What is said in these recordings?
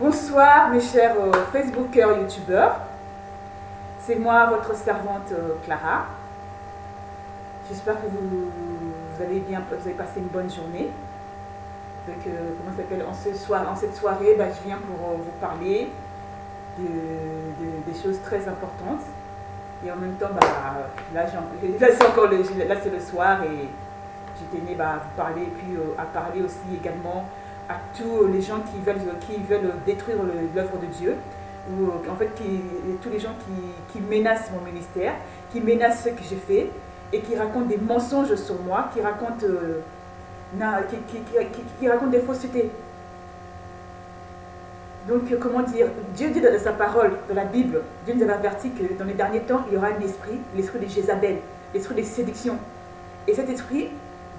Bonsoir mes chers Facebookers, YouTubeurs. C'est moi, votre servante Clara. J'espère que vous allez bien, vous avez passé une bonne journée. Donc, comment ça s'appelle, en cette soirée, je viens pour vous parler des choses très importantes. Et en même temps, là c'est le soir et je tenais à vous parler et puis à parler aussi également à tous les gens qui veulent détruire l'œuvre de Dieu, ou en fait tous les gens qui menacent mon ministère, qui menacent ce que j'ai fait et qui racontent des mensonges sur moi, qui racontent des faussetés. Donc, comment dire, Dieu dit dans sa parole, dans la Bible, Dieu nous avait averti que dans les derniers temps, il y aura un esprit, l'esprit de Jézabel, l'esprit de séduction. Et cet esprit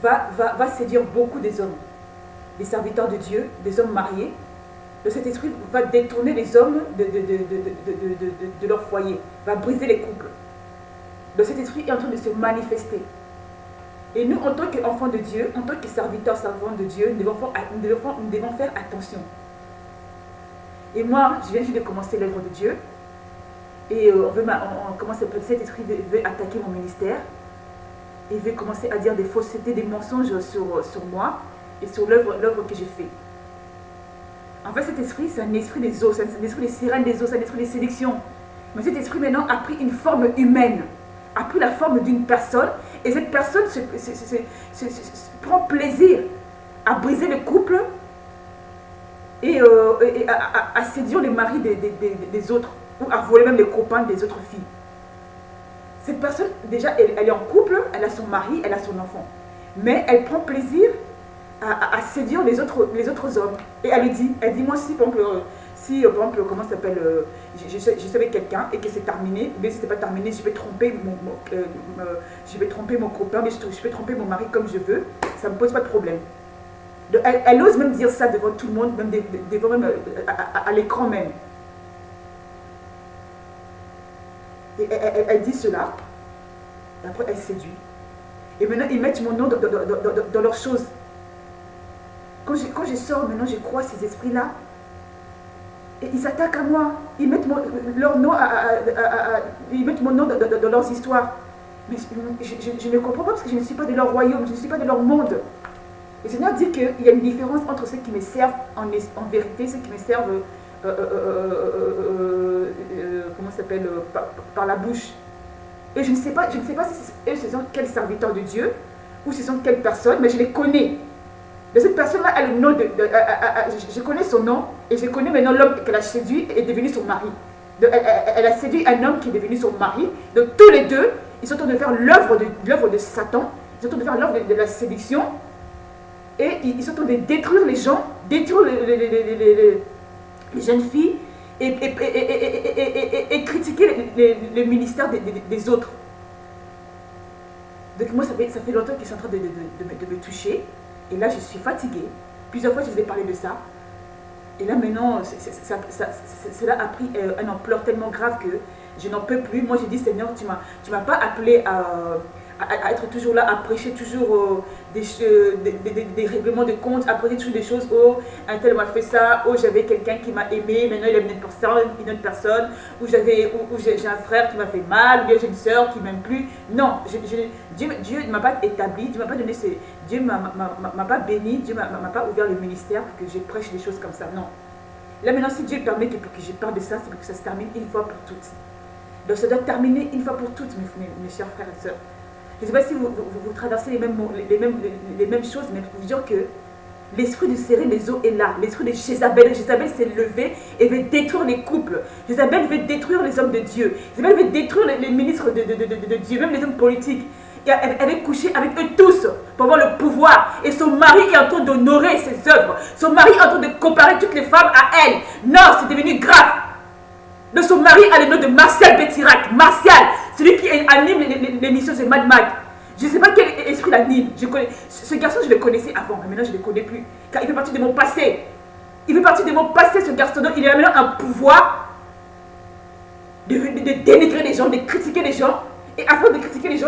va séduire beaucoup des hommes, des serviteurs de Dieu, des hommes mariés. Donc cet esprit va détourner les hommes de leur foyer, va briser les couples. Donc cet esprit est en train de se manifester. Et nous, en tant qu'enfants de Dieu, en tant que serviteurs, servants de Dieu, nous devons faire attention. Et moi, je viens juste de commencer l'œuvre de Dieu. Et cet esprit veut attaquer mon ministère. Et veut commencer à dire des faussetés, des mensonges sur moi et sur l'œuvre que j'ai fait. En fait, cet esprit, c'est un esprit des eaux, c'est un esprit des sirènes des eaux, c'est un esprit de séduction. Mais cet esprit maintenant a pris une forme humaine, a pris la forme d'une personne, et cette personne prend plaisir à briser le couple et à séduire les maris des autres, ou à voler même les copains des autres filles. Cette personne, déjà, elle est en couple, elle a son mari, elle a son enfant. Mais elle prend plaisir à séduire les autres hommes. Et elle dit, moi si par exemple, comment ça s'appelle, je suis avec quelqu'un et que c'est terminé, mais si c'est pas terminé, je vais tromper mon copain, mais je vais tromper mon mari comme je veux, ça ne me pose pas de problème. Donc, elle ose même dire ça devant tout le monde, même à l'écran même. Et elle dit cela, et après elle séduit. Et maintenant ils mettent mon nom dans leurs choses. Quand je sors, maintenant je crois ces esprits-là. Et ils s'attaquent à moi. Ils mettent ils mettent mon nom dans leurs histoires. Mais je ne comprends pas parce que je ne suis pas de leur royaume, je ne suis pas de leur monde. Le Seigneur dit qu'il y a une différence entre ceux qui me servent en vérité, ceux qui me servent comment ça s'appelle, par la bouche. Et je ne sais pas si ce sont quels serviteurs de Dieu ou ce sont quelles personnes, mais je les connais. De cette personne-là, elle a le nom je connais son nom et je connais maintenant l'homme qu'elle a séduit et est devenu son mari. Elle a séduit un homme qui est devenu son mari. Donc tous les deux, ils sont en train de faire l'œuvre de Satan, ils sont en train de faire l'œuvre de la séduction et ils sont en train de détruire les gens, détruire les jeunes filles et critiquer le ministère des autres. Donc moi, ça fait longtemps qu'ils sont en train de me toucher. Et là, je suis fatiguée. Plusieurs fois, je vous ai parlé de ça. Et là, maintenant, cela a pris une ampleur tellement grave que je n'en peux plus. Moi, j'ai dit, Seigneur, tu m'as pas appelé à être toujours là, à prêcher toujours des règlements de compte, à prêcher toujours des choses. Oh, un tel m'a fait ça. Oh, j'avais quelqu'un qui m'a aimé, maintenant il aime une autre personne. Ou j'ai un frère qui m'a fait mal, ou j'ai une soeur qui m'aime plus. Non, Dieu ne m'a pas établi, Dieu ne m'a pas donné Dieu ne m'a pas béni, Dieu ne m'a pas ouvert le ministère pour que je prêche des choses comme ça. Non. Là maintenant, si Dieu permet que je parle de ça, c'est pour que ça se termine une fois pour toutes. Donc ça doit terminer une fois pour toutes, mes chers frères et sœurs. Je ne sais pas si vous traversez les mêmes choses, mais pour vous dire que l'esprit de serrer les eaux est là. L'esprit de Jézabel s'est levé et veut détruire les couples. Jézabel veut détruire les hommes de Dieu. Jézabel veut détruire les ministres de Dieu, même les hommes politiques. Et elle veut coucher avec eux tous pour avoir le pouvoir. Et son mari est en train d'honorer ses œuvres. Son mari est en train de comparer toutes les femmes à elle. Non, c'est devenu grave. De son mari a le nom de Martial Bétirac. Martial, celui qui anime l'émission de Mad Mag. Je ne sais pas quel esprit l'anime. Ce garçon, je le connaissais avant, mais maintenant je ne le connais plus. Car il fait partie de mon passé. Il fait partie de mon passé, ce garçon. Il a maintenant un pouvoir de dénigrer les gens, de critiquer les gens. Et à force de critiquer les gens,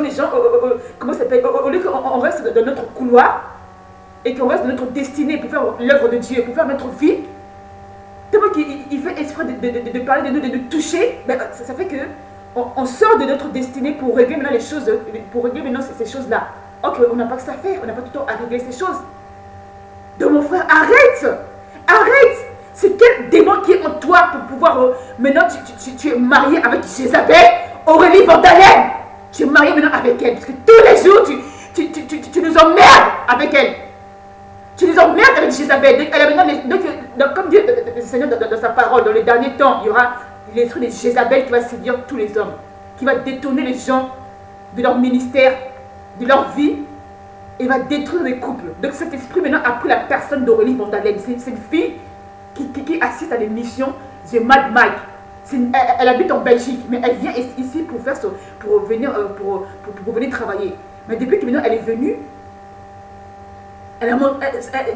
comment ça s'appelle, au lieu qu'on reste dans notre couloir et qu'on reste dans notre destinée pour faire l'œuvre de Dieu, pour faire notre vie, tellement qu'il fait exprès de parler de nous, de nous toucher, ben, ça fait que on sort de notre destinée pour régler maintenant les choses, pour régler maintenant ces choses-là. Ok, on n'a pas que ça à faire, on n'a pas tout le temps à régler ces choses. Donc mon frère, arrête! Arrête! C'est quel démon qui est en toi pour pouvoir... maintenant, tu es marié avec Jézabel, Aurélie Vandalen. Tu es marié maintenant avec elle, parce que tous les jours, tu nous emmerdes avec elle. Tu nous emmerdes avec Jézabel. Donc, comme dit le Seigneur dans sa parole, dans les derniers temps, il y aura l'esprit de Jézabel qui va séduire tous les hommes, qui va détourner les gens de leur ministère, de leur vie, et va détruire les couples. Donc cet esprit maintenant a pris la personne d'Aurélie Vandalen. C'est une fille qui assiste à l'émission The Mad Mike. Elle habite en Belgique, mais elle vient ici pour venir travailler. Mais depuis que maintenant elle est venue,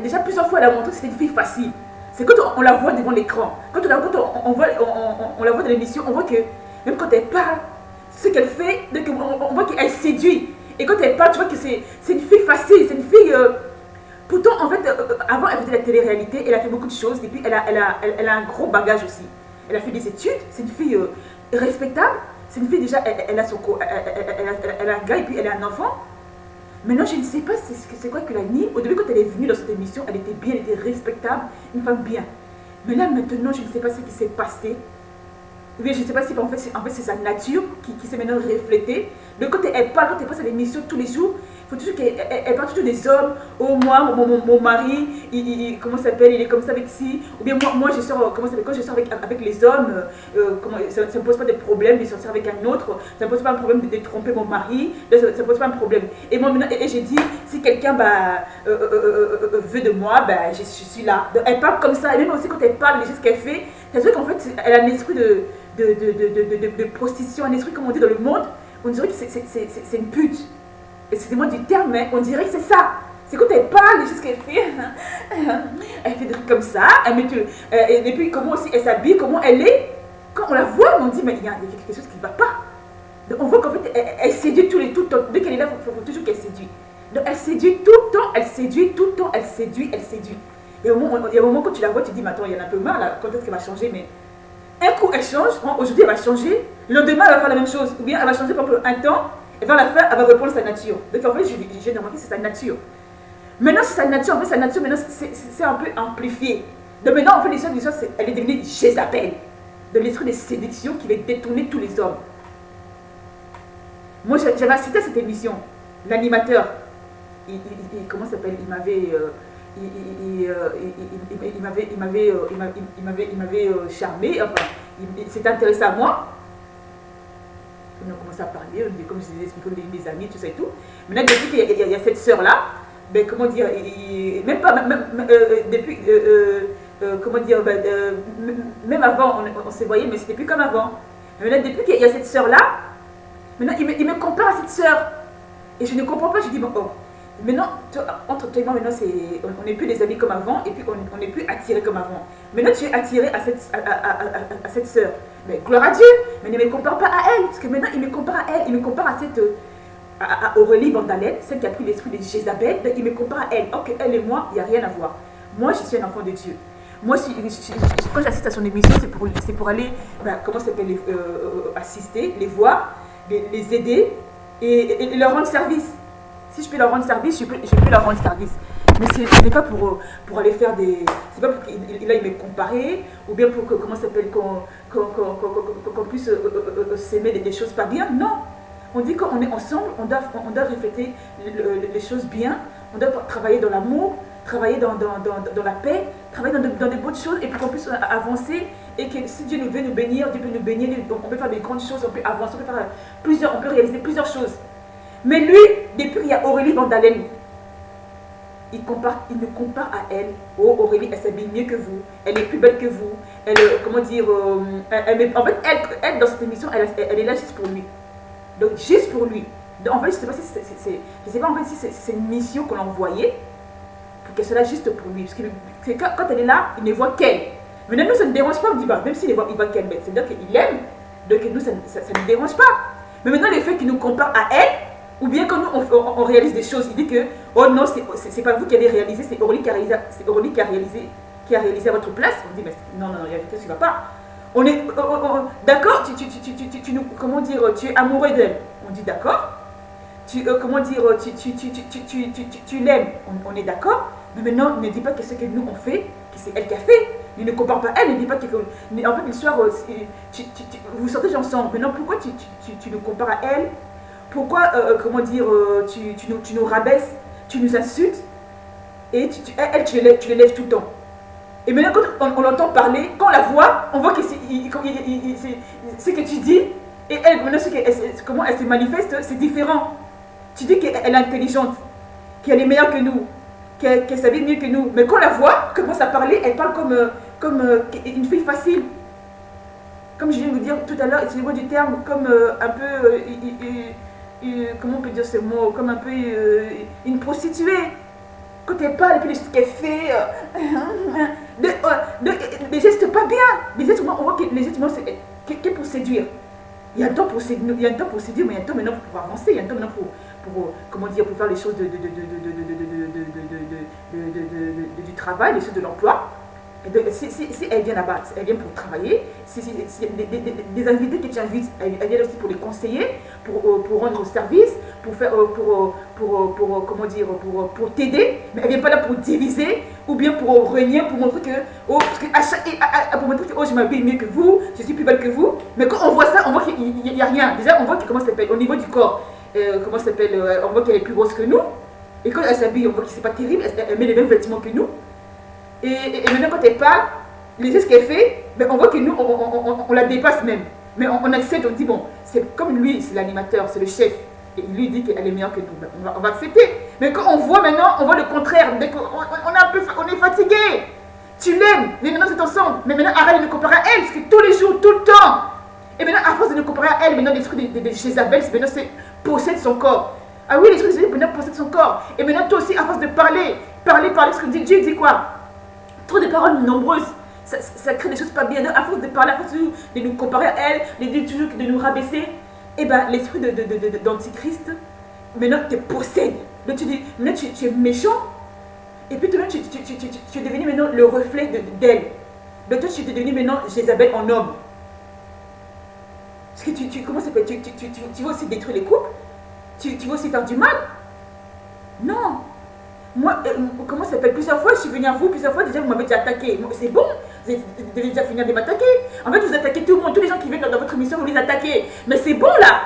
déjà plusieurs fois elle a montré que c'était une fille facile. C'est quand on la voit devant l'écran, quand on la voit dans l'émission, on voit que même quand elle parle, ce qu'elle fait, on voit qu'elle séduit. Et quand elle parle, tu vois que c'est une fille facile, c'est une fille... pourtant, en fait, avant, elle faisait de la télé-réalité, elle a fait beaucoup de choses, et puis elle a un gros bagage aussi. Elle a fait des études, c'est une fille respectable, c'est une fille déjà, elle a un gars et puis elle a un enfant. Maintenant, je ne sais pas c'est quoi que la NIM. Au début, quand elle est venue dans cette émission, elle était bien, elle était respectable, une femme bien. Mais là, maintenant, je ne sais pas ce qui s'est passé. Ou bien je ne sais pas si en fait c'est sa nature qui s'est maintenant reflétée. Donc quand elle parle, quand elle passe à l'émission tous les jours, il faut toujours qu'elle parle toujours des hommes. Oh moi, mon mari, comment s'appelle, il est comme ça avec ci. Ou bien moi je sors, comment s'appelle, quand je sors avec les hommes, ça ne me pose pas de problème de sortir avec un autre. Ça ne me pose pas un problème de tromper mon mari. Ça ne pose pas un problème. Et moi maintenant, j'ai dit, si quelqu'un veut de moi, je suis là. Donc, elle parle comme ça. Et même aussi quand elle parle, les choses qu'elle fait, c'est vrai qu'en fait, elle a un esprit de prostitution, un esprit comme on dit dans le monde, on dirait que c'est une pute. Excusez-moi du terme, mais on dirait que c'est ça. C'est quand elle parle, les choses qu'elle fait, elle fait des trucs comme ça, et puis comment aussi elle s'habille, comment elle est. Quand on la voit, on dit, mais il y a quelque chose qui ne va pas. Donc on voit qu'en fait, elle séduit tout le temps. Dès qu'elle est là, il faut toujours qu'elle séduit. Donc elle séduit tout le temps, elle séduit tout le temps, elle séduit. Et il y a un moment quand tu la vois, tu te dis, mais attends, il y en a un peu marre là, quand est-ce qu'elle va changer, mais... Un coup, elle change, aujourd'hui, elle va changer, le lendemain, elle va faire la même chose. Ou bien, elle va changer pendant un temps, et vers la fin, elle va reprendre sa nature. Donc, en fait, j'ai remarqué que c'est sa nature. Maintenant, c'est sa nature, en fait, sa nature, maintenant, c'est un peu amplifié. Donc, maintenant, en fait, l'histoire, elle est devenue Jézabel, de l'esprit de séduction qui va détourner tous les hommes. Moi, j'avais assisté à cette émission. L'animateur, comment ça s'appelle, il m'avait charmé, enfin, il s'est intéressé à moi. On a commencé à parler, comme je vous ai expliqué, mes amis, tout ça et tout. Maintenant, depuis qu'il y a cette sœur-là, ben, comment dire, même pas, depuis, comment dire, même avant, on se voyait, mais c'était plus comme avant. Mais maintenant, depuis qu'il y a cette sœur-là, maintenant, il me compare à cette sœur. Et je ne comprends pas, je dis, bon, oh. Maintenant, entre toi et moi, maintenant, on n'est plus des amis comme avant, et puis on n'est plus attirés comme avant. Maintenant, tu es attiré à cette sœur. Mais gloire à Dieu, mais ne me compare pas à elle, parce que maintenant, il me compare à elle, il me compare à Aurélie Vandalen, celle qui a pris l'esprit de Jézabel, donc il me compare à elle. Ok, elle et moi, il n'y a rien à voir. Moi, je suis un enfant de Dieu. Moi, quand j'assiste à son émission, c'est pour aller, comment ça s'appelle, assister, les voir, les aider et leur rendre service. Si je peux leur rendre service, je peux leur rendre service. Mais ce n'est pas pour aller faire des... C'est pas pour qu'il aille me comparer, ou bien pour comment ça s'appelle, qu'on puisse s'aimer des choses pas bien. Non. On dit qu'on est ensemble, on doit refléter les choses bien, on doit travailler dans l'amour, travailler dans la paix, travailler dans des bonnes choses, et pour qu'on puisse avancer, et que si Dieu veut nous bénir, Dieu peut nous bénir, on peut faire des grandes choses, on peut avancer, on peut réaliser plusieurs choses. Mais lui, depuis qu'il y a Aurélie Vandalen, il me compare à elle. Oh, Aurélie, elle s'habille mieux que vous, elle est plus belle que vous, elle, comment dire, en fait, elle, dans cette émission, elle est là juste pour lui. Donc, juste pour lui. Donc, en fait, je ne sais pas si c'est une mission qu'on a envoyée, pour qu'elle soit là juste pour lui. Parce que quand elle est là, il ne voit qu'elle. Mais nous, ça ne dérange pas, on dit, même s'il voit qu'elle, c'est-à-dire qu'il aime, donc nous, ça ne dérange pas. Mais maintenant, le fait qu'il nous compare à elle, ou bien quand nous on réalise des choses, il dit que oh non, c'est pas vous qui avez réalisé, c'est Aurélie qui a réalisé. qui a réalisé à votre place. On dit, mais non, il y a quelque chose qui ne va pas. On est, d'accord, comment dire, tu es amoureux d'elle. On dit d'accord. Comment dire, tu l'aimes. On est d'accord. Mais maintenant, ne dis pas que ce que nous on fait, que c'est elle qui a fait. Ne compare pas elle, ne dis pas que... Mais en fait, l'histoire, vous sortez ensemble. Maintenant, pourquoi tu nous compares à elle? Pourquoi, comment dire, tu nous rabaisses, tu nous insultes, et elle, tu l'élèves tout le temps. Et maintenant, quand on l'entend parler, quand on la voit, on voit que ce que tu dis, et elle, maintenant, comment elle se manifeste, c'est différent. Tu dis qu'elle est intelligente, qu'elle est meilleure que nous, qu'elle s'habille mieux que nous. Mais quand on la voit, commence à parler, elle parle comme une fille facile. Comme je viens de vous dire tout à l'heure, excusez-moi du terme, comme un peu... comment on peut dire ce mot? Comme un peu une prostituée. Quand elle parle et puis les choses qu'elle fait, des gestes pas bien. Des gestes, on voit que les gestes, c'est pour séduire. Il y a un temps pour séduire, mais il y a un temps maintenant pour avancer, il y a un temps maintenant pour comment dire, pour faire les choses du travail, les choses de l'emploi. Si elle vient là-bas, elle vient pour travailler, si des invités que tu invites, elle vient aussi pour les conseiller, pour rendre service, pour faire, comment dire, pour t'aider, mais elle vient pas là pour diviser, ou bien pour renier, pour montrer que, pour montrer que, je m'habille mieux que vous, je suis plus belle que vous, mais quand on voit ça, on voit qu'il n'y a rien. Déjà, on voit comment ça s'appelle, au niveau du corps, comment ça s'appelle, on voit qu'elle est plus grosse que nous, et quand elle s'habille, on voit que c'est pas terrible, elle met les mêmes vêtements que nous. Et maintenant, quand elle parle, les gestes qu'elle fait, ben on voit que nous, on la dépasse même. Mais on accepte, on dit, bon, c'est comme lui, c'est l'animateur, c'est le chef. Et il lui dit qu'elle est meilleure que nous. Ben on va accepter. Mais quand on voit maintenant, on voit le contraire. On est fatigué. Tu l'aimes, mais maintenant c'est ensemble. Mais maintenant, arrête de nous comparer à elle, parce que tous les jours, tout le temps. Et maintenant, à force de nous comparer à elle, maintenant, les trucs de Jézabel, maintenant, c'est possède son corps. Ah oui, les trucs de Jézabel, maintenant, possède son corps. Et maintenant, toi aussi, à force de parler, parce que Dieu dit quoi? Trop de paroles nombreuses, ça crée des choses pas bien. À force de parler, à force de nous comparer à elle, de nous rabaisser, et bien l'esprit d'antichrist, maintenant te possède. Maintenant tu es méchant, et puis toi tu es devenu maintenant le reflet d'elle. Donc toi tu es devenu maintenant Jézabel en homme. Parce que tu vas aussi détruire les couples, tu vas aussi faire du mal. Non. Moi, comment ça s'appelle? Plusieurs fois, je suis venue à vous, plusieurs fois, déjà, vous m'avez déjà attaqué. C'est bon, vous devez déjà finir de m'attaquer. En fait, vous attaquez tout le monde, tous les gens qui viennent dans votre émission, vous les attaquez. Mais c'est bon, là.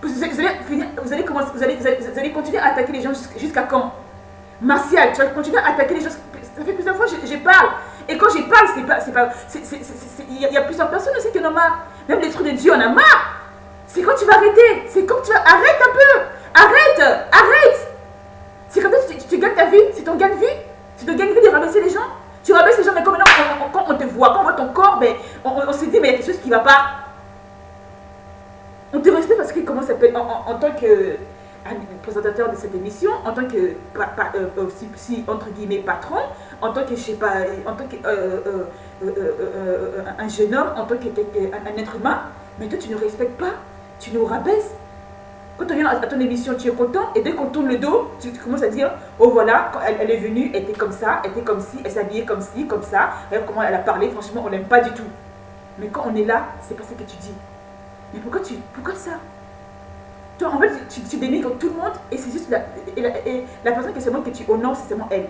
Vous allez continuer à attaquer les gens jusqu'à quand? Martial, tu vas continuer à attaquer les gens. Ça fait plusieurs fois que je parle. Et quand je parle, il y a plusieurs personnes aussi qui en ont marre. Même les trucs de Dieu en a marre. C'est quand tu vas arrêter. C'est quand tu vas... Arrête un peu. Arrête. C'est comme ça que tu gagnes ta vie, c'est ton gain de vie. C'est ton gain de vie de rabaisser les gens. Tu rabaisses les gens, mais quand maintenant quand on te voit, quand on voit ton corps, ben, on se dit, mais il y a quelque chose qui ne va pas. On te respecte parce que, comment ça s'appelle, en tant que présentateur de cette émission, en tant que, entre guillemets, patron, en tant que, je sais pas, en tant que un jeune homme, en tant qu'un être humain, mais toi tu ne respectes pas, tu nous rabaisses. Quand on vient à ton émission, tu es content, et dès qu'on tourne le dos, tu commences à dire, oh voilà, quand elle est venue, elle était comme ça, elle était comme ci, elle s'habillait comme ci, comme ça, regarde comment elle a parlé, franchement, on l'aime pas du tout. Mais quand on est là, c'est pas ce que tu dis. Mais pourquoi ça? Toi, en fait, tu dénigres tout le monde, et c'est juste la personne que c'est moi que tu honores, c'est seulement elle.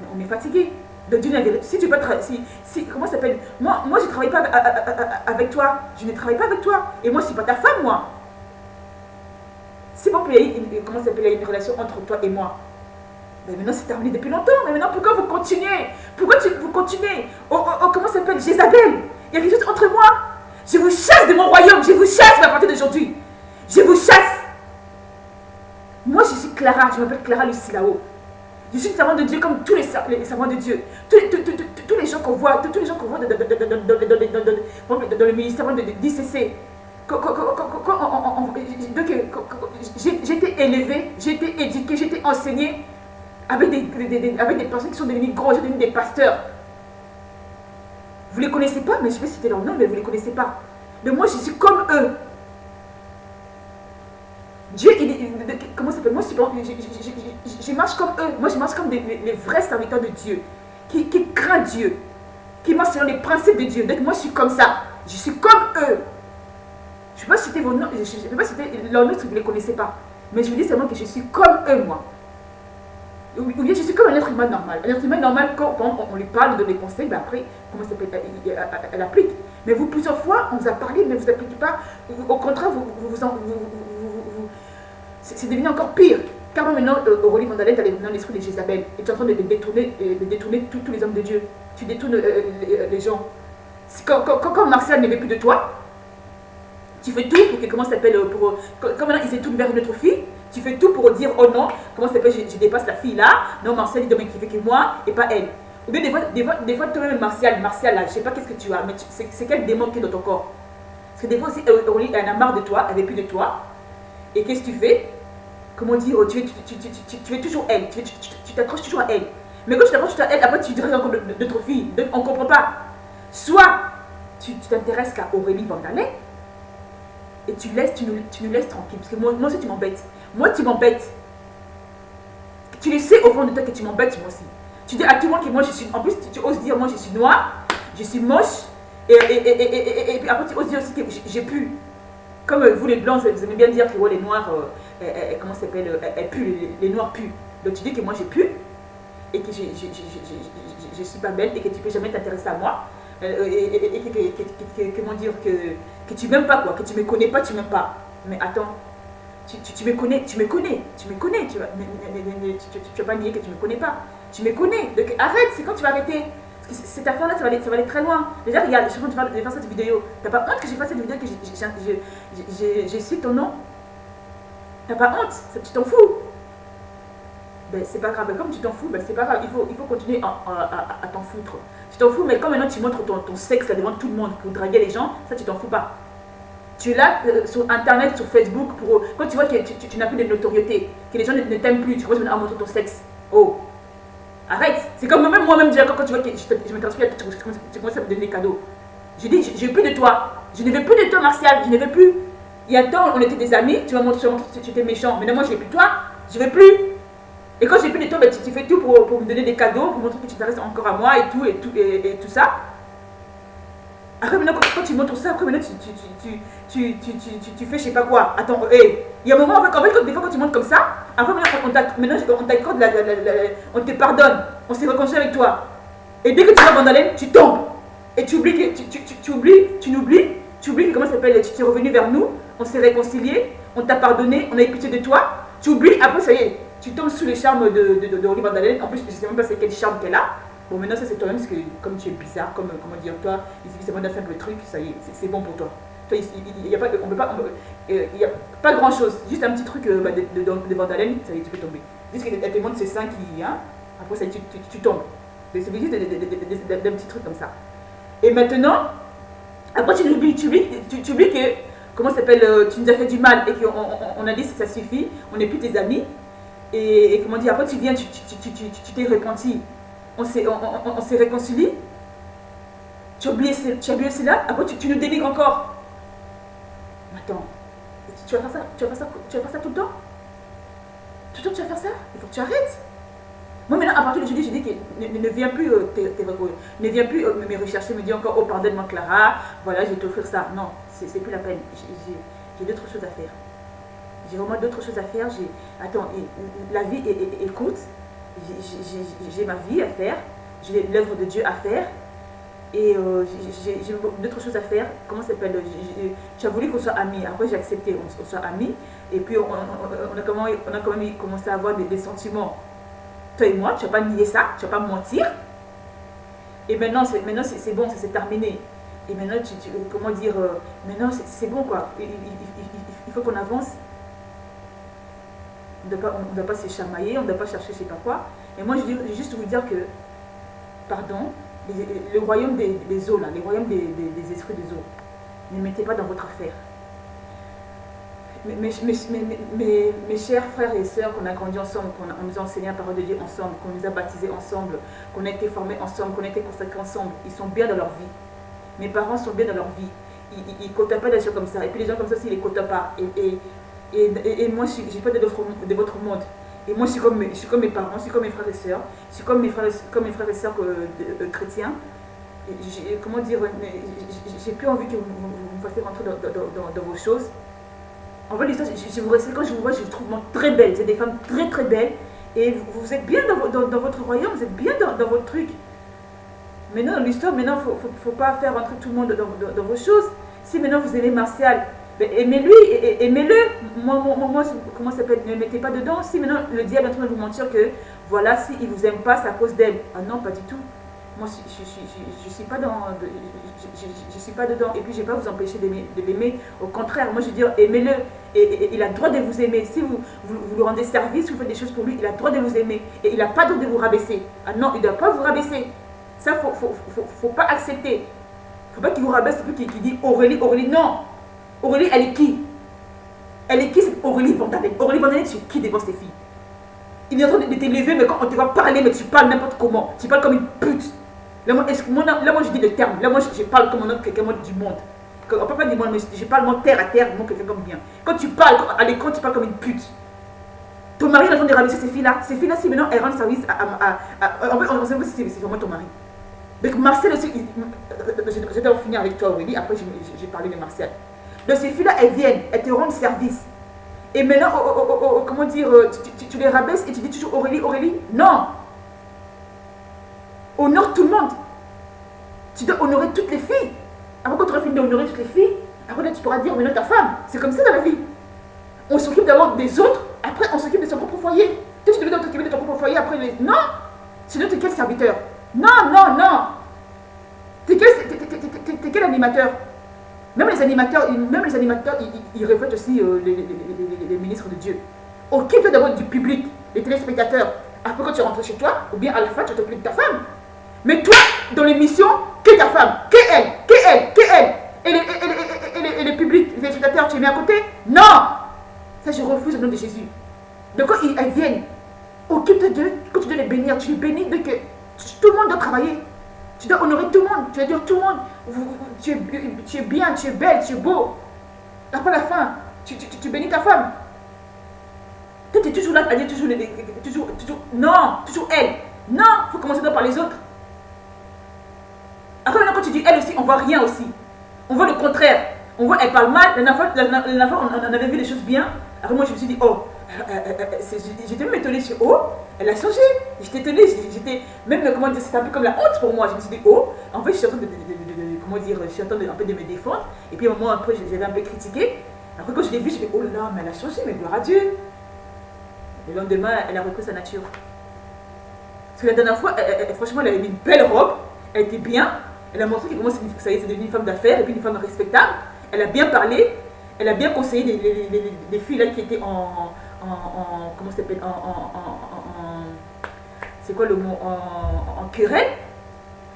Mais on est fatigué. De Dieu, si tu peux comment ça s'appelle? Moi je ne travaille pas avec toi. Je ne travaille pas avec toi. Et moi, je ne suis pas ta femme, moi. C'est bon qu'il y ait une relation entre toi et moi. Mais maintenant, c'est terminé depuis longtemps. Mais maintenant, pourquoi vous continuez? Pourquoi vous continuez? Comment ça s'appelle? Jézabel. Il y a quelque chose entre moi. Je vous chasse de mon royaume. Je vous chasse à partir d'aujourd'hui. Je vous chasse. Moi, je suis Clara. Je m'appelle Clara Lucilao. Je suis une servante de Dieu comme tous les servants de Dieu. Tous les gens qu'on voit, dans le ministère de l'ICC. J'ai été élevée, j'ai été éduquée, j'ai été enseignée avec des personnes qui sont devenues grands, j'ai devenu des pasteurs. Vous ne les connaissez pas, mais je vais citer leur nom, mais vous ne les connaissez pas. Mais moi, je suis comme eux. Dieu, comment ça s'appelle, moi je marche comme eux, moi je marche comme les vrais serviteurs de Dieu, qui craignent Dieu, qui marchent selon les principes de Dieu. Donc moi je suis comme ça, je suis comme eux. Je ne sais pas si c'était vos noms, je ne sais pas si c'était leur nom, si vous ne les connaissez pas, mais je vous dis seulement que je suis comme eux, moi. Ou bien je suis comme un être humain normal. Un être humain normal, quand on lui parle, on donne des conseils, ben après, comment ça s'appelle, elle applique. Mais vous, plusieurs fois, on vous a parlé, mais vous n'appliquez pas. Au contraire, c'est devenu encore pire. Car maintenant, Aurélie Vandalen, tu as dans l'esprit de Jézabel. Et tu es en train de détourner tous les hommes de Dieu. Tu détournes les gens. Quand Martial ne veut plus de toi, tu fais tout pour que, comment ça s'appelle, quand maintenant ils se tournent vers une autre fille, tu fais tout pour dire, oh non, comment ça s'appelle, je dépasse la fille là, non, Martial, il doit m'écrire que moi et pas elle. Ou bien des fois toi-même, Martial là, je sais pas qu'est-ce que tu as, mais c'est quel démon qui est dans ton corps. Parce que des fois aussi, Aurélie, elle en a marre de toi, elle veut plus de toi. Et qu'est-ce que tu fais? Comment dire, tu es toujours elle, tu t'accroches toujours à elle. Mais quand tu t'accroches à elle, après tu dirais encore d'autres filles. Donc on ne comprend pas. Soit tu t'intéresses qu'à Aurélie Vandalen, et tu nous laisses tranquille. Parce que moi aussi tu m'embêtes. Moi tu m'embêtes. Tu le sais au fond de toi que tu m'embêtes moi aussi. Tu dis à tout le monde que moi je suis... En plus tu oses dire moi je suis noire, je suis moche. Et puis après tu oses dire aussi que j'ai pu. Comme vous les blancs, vous aimez bien dire que les noirs, comment ça s'appelle, elles puent, les noirs puent. Donc tu dis que moi j'ai pu. Et que je suis pas belle et que tu peux jamais t'intéresser à moi. Et comment dire, que tu m'aimes pas quoi, que tu me connais pas, tu m'aimes pas. Mais attends, tu me connais, tu vas pas nier que tu me connais pas. Tu me connais, donc arrête, c'est quand tu vas arrêter. Parce que cette affaire-là, ça va aller très loin. Déjà, regarde, je suis en train de faire cette vidéo. T'as pas honte que j'ai fait cette vidéo, que j'ai su ton nom? T'as pas honte? Tu t'en fous? Ben, c'est pas grave, comme tu t'en fous, ben, c'est pas grave, il faut continuer à t'en foutre. Tu t'en fous, mais comme maintenant tu montres ton sexe là, devant tout le monde pour draguer les gens, ça tu t'en fous pas. Tu es là sur internet, sur Facebook, quand tu vois que tu n'as plus de notoriété, que les gens ne t'aiment plus, tu commences à montrer ton sexe. Oh, arrête. C'est comme même moi-même déjà, quand tu vois que je m'intéresse plus à toi, tu commences à me donner des cadeaux. Je dis, je veux plus de toi. Je ne veux plus de toi, Martial, je ne veux plus. Il y a un temps, on était des amis, tu m'as montré que tu étais méchant, mais moi je veux plus de toi, je veux plus. Et quand j'ai plus de toi, ben, tu fais tout pour me donner des cadeaux, pour montrer que tu t'intéresses encore à moi et tout ça. Après maintenant, quand tu montres ça, après maintenant, tu fais je sais pas quoi. Attends, il y a un moment, en fait, des fois quand tu montres comme ça, après maintenant on t'accorde, on te pardonne, on s'est réconcilié avec toi. Et dès que tu vas dans la tu tombes. Et tu oublies que, tu n'oublies que comment ça s'appelle, tu es revenu vers nous, on s'est réconcilié, on t'a pardonné, on a eu pitié de toi. Tu oublies, après ça y est. Tu tombes sous les charmes de Aurélie Vandalen. En plus, je ne sais même pas c'est quel charme qu'elle a. Bon, maintenant, ça c'est toi-même, parce que comme tu es bizarre, comment dire, toi, il suffit seulement d'un simple truc, ça y est, c'est bon pour toi. Toi, il n'y a pas grand-chose. Juste un petit truc de Vandalen, ça y est, tu peux tomber. Juste qu'elle te montre ses seins qui, hein, après ça, tu tombes. C'est juste d'un petit truc comme ça. Et maintenant, après tu oublies que, comment ça s'appelle, tu nous as fait du mal et qu'on a dit que ça suffit, on n'est plus tes amis. Et comment dire, après tu viens, tu t'es repenti, on s'est réconcilié, tu as oublié cela, après tu nous dénigres encore. Attends, tu vas faire ça tout le temps? Tout le temps tu vas faire ça? Il faut que tu arrêtes. Moi maintenant, à partir de jeudi, j'ai dit que ne viens plus, ne viens plus me rechercher, me dire encore, oh pardonne-moi Clara, voilà, je vais t'offrir ça. Non, c'est plus la peine, j'ai d'autres choses à faire. J'ai vraiment d'autres choses à faire. Attends, la vie est courte. J'ai ma vie à faire. J'ai l'œuvre de Dieu à faire. Et j'ai d'autres choses à faire. Comment ça s'appelle? Tu as voulu qu'on soit amis. Après, j'ai accepté qu'on soit amis. Et puis, on a quand même commencé à avoir des sentiments. Toi et moi, tu n'as pas nié ça. Tu n'as pas mentir. Et maintenant c'est bon, c'est terminé. Et maintenant, comment dire, maintenant, c'est bon, quoi. Il faut qu'on avance. On ne doit pas se chamailler, on ne doit pas chercher je ne sais pas quoi. Et moi, je veux juste vous dire que, pardon, le royaume des eaux, là, le royaume des esprits des eaux, ne mettez pas dans votre affaire. Mes chers frères et sœurs, qu'on a grandi ensemble, qu'on nous a enseigné la parole de Dieu ensemble, qu'on nous a baptisés ensemble, qu'on a été formés ensemble, qu'on a été consacrés ensemble, ils sont bien dans leur vie. Mes parents sont bien dans leur vie. Ils ne côtoient pas des gens comme ça. Et puis les gens comme ça, s'ils ne les côtoient pas. Et moi, je n'ai pas de votre monde. Et moi, je suis comme mes parents, je suis comme mes frères et sœurs, je suis comme mes frères et sœurs chrétiens. Comment dire, j'ai plus envie que vous me fassiez rentrer dans vos choses. En fait, l'histoire, quand je vous vois, je vous trouve très belle. C'est des femmes très très belles. Et vous êtes bien dans votre royaume, vous êtes bien dans votre truc. Maintenant, l'histoire, maintenant, faut pas faire rentrer tout le monde dans vos choses. Si maintenant vous aimez Martial, ben, aimez-lui, aimez-le. Moi, comment ça s'appelle? Ne mettez pas dedans. Si maintenant le diable est en train de vous mentir que, voilà, s'il ne vous aime pas, c'est à cause d'elle. Ah non, pas du tout. Moi, je suis pas dans, je suis pas dedans. Et puis, je ne vais pas vous empêcher de l'aimer. Au contraire, moi, je veux dire, aimez-le. Et il a le droit de vous aimer. Si vous lui rendez service, vous faites des choses pour lui, il a le droit de vous aimer. Et il n'a pas le droit de vous rabaisser. Ah non, il ne doit pas vous rabaisser. Ça, faut pas accepter. Il ne faut pas qu'il vous rabaisse, qu'il dit Aurélie, non. Aurélie, elle est qui? Elle est qui cette Aurélie Vandanen? Aurélie Vandanen, tu es qui devant ces filles? Il est en train de t'élever, mais quand on te va parler, mais tu parles n'importe comment. Tu parles comme une pute. Là, moi, je dis le terme. Là, moi, je parle comme quelqu'un du monde. On ne peut pas dire moi, mais je parle moi terre à terre, moi, quelqu'un comme bien. Quand tu parles à l'écran, tu parles comme une pute. Ton mari est en train de rabaisser ces filles-là. Ces filles-là, si maintenant elles rendent service en fait, on sait pas si c'est vraiment ton mari. Donc Marcel aussi, je dois finir avec toi Aurélie, après j'ai parlé de Marcel. Donc ces filles-là, elles viennent, elles te rendent service. Et maintenant, comment dire, tu les rabaisses et tu dis toujours Aurélie, non. Honore tout le monde. Tu dois honorer toutes les filles. Après quand tu auras fini d'honorer toutes les filles, après là tu pourras dire maintenant ta femme. C'est comme ça dans la vie. On s'occupe d'abord des autres, après on s'occupe de son propre foyer. Toi tu devais t'occuper de ton propre foyer, après non. Sinon tu es quel serviteur? Non. T'es quel animateur? Même les animateurs, ils reflètent aussi les ministres de Dieu. Occupe-toi d'abord du public, des téléspectateurs. Après, quand tu rentres chez toi, ou bien à la fin, tu t'occupes de ta femme. Mais toi, dans l'émission, que ta femme, que elle. Et le public, les téléspectateurs, tu les mets à côté? Non! Ça, je refuse au nom de Jésus. Donc, quand elles viennent, occupe-toi d'eux. Quand tu dois les bénir, tu les bénis. Donc, tout le monde doit travailler. Tu dois honorer tout le monde. Tu dois dire tout le monde, tu es bien, tu es belle, tu es beau. Après la fin, tu bénis ta femme. Toi, tu es toujours là à dire toujours, non, toujours elle. Non, il faut commencer par les autres. Après, maintenant, quand tu dis elle aussi, on voit rien aussi. On voit le contraire. On voit, elle parle mal. La dernière fois, on avait vu les choses bien. Après, moi, je me suis dit, oh, j'étais même étonnée. Je suis oh, elle a changé. J'étais étonnée. Même, comment dire, c'était un peu comme la honte pour moi. Je me suis dit, oh, en fait, je suis en train comment dire, je suis en train un peu de me défendre. Et puis, à un moment, après, j'avais un peu critiqué. Après, quand je l'ai vue, j'ai fait, oh là là, mais elle a changé, mais gloire à Dieu. Le lendemain, elle a repris sa nature. Parce que la dernière fois, franchement, elle avait mis une belle robe. Elle était bien. Elle a montré que ça y est, c'est devenu une femme d'affaires et puis une femme respectable. Elle a bien parlé. Elle a bien conseillé les filles là qui étaient comment ça s'appelle, c'est quoi le mot, en querelle.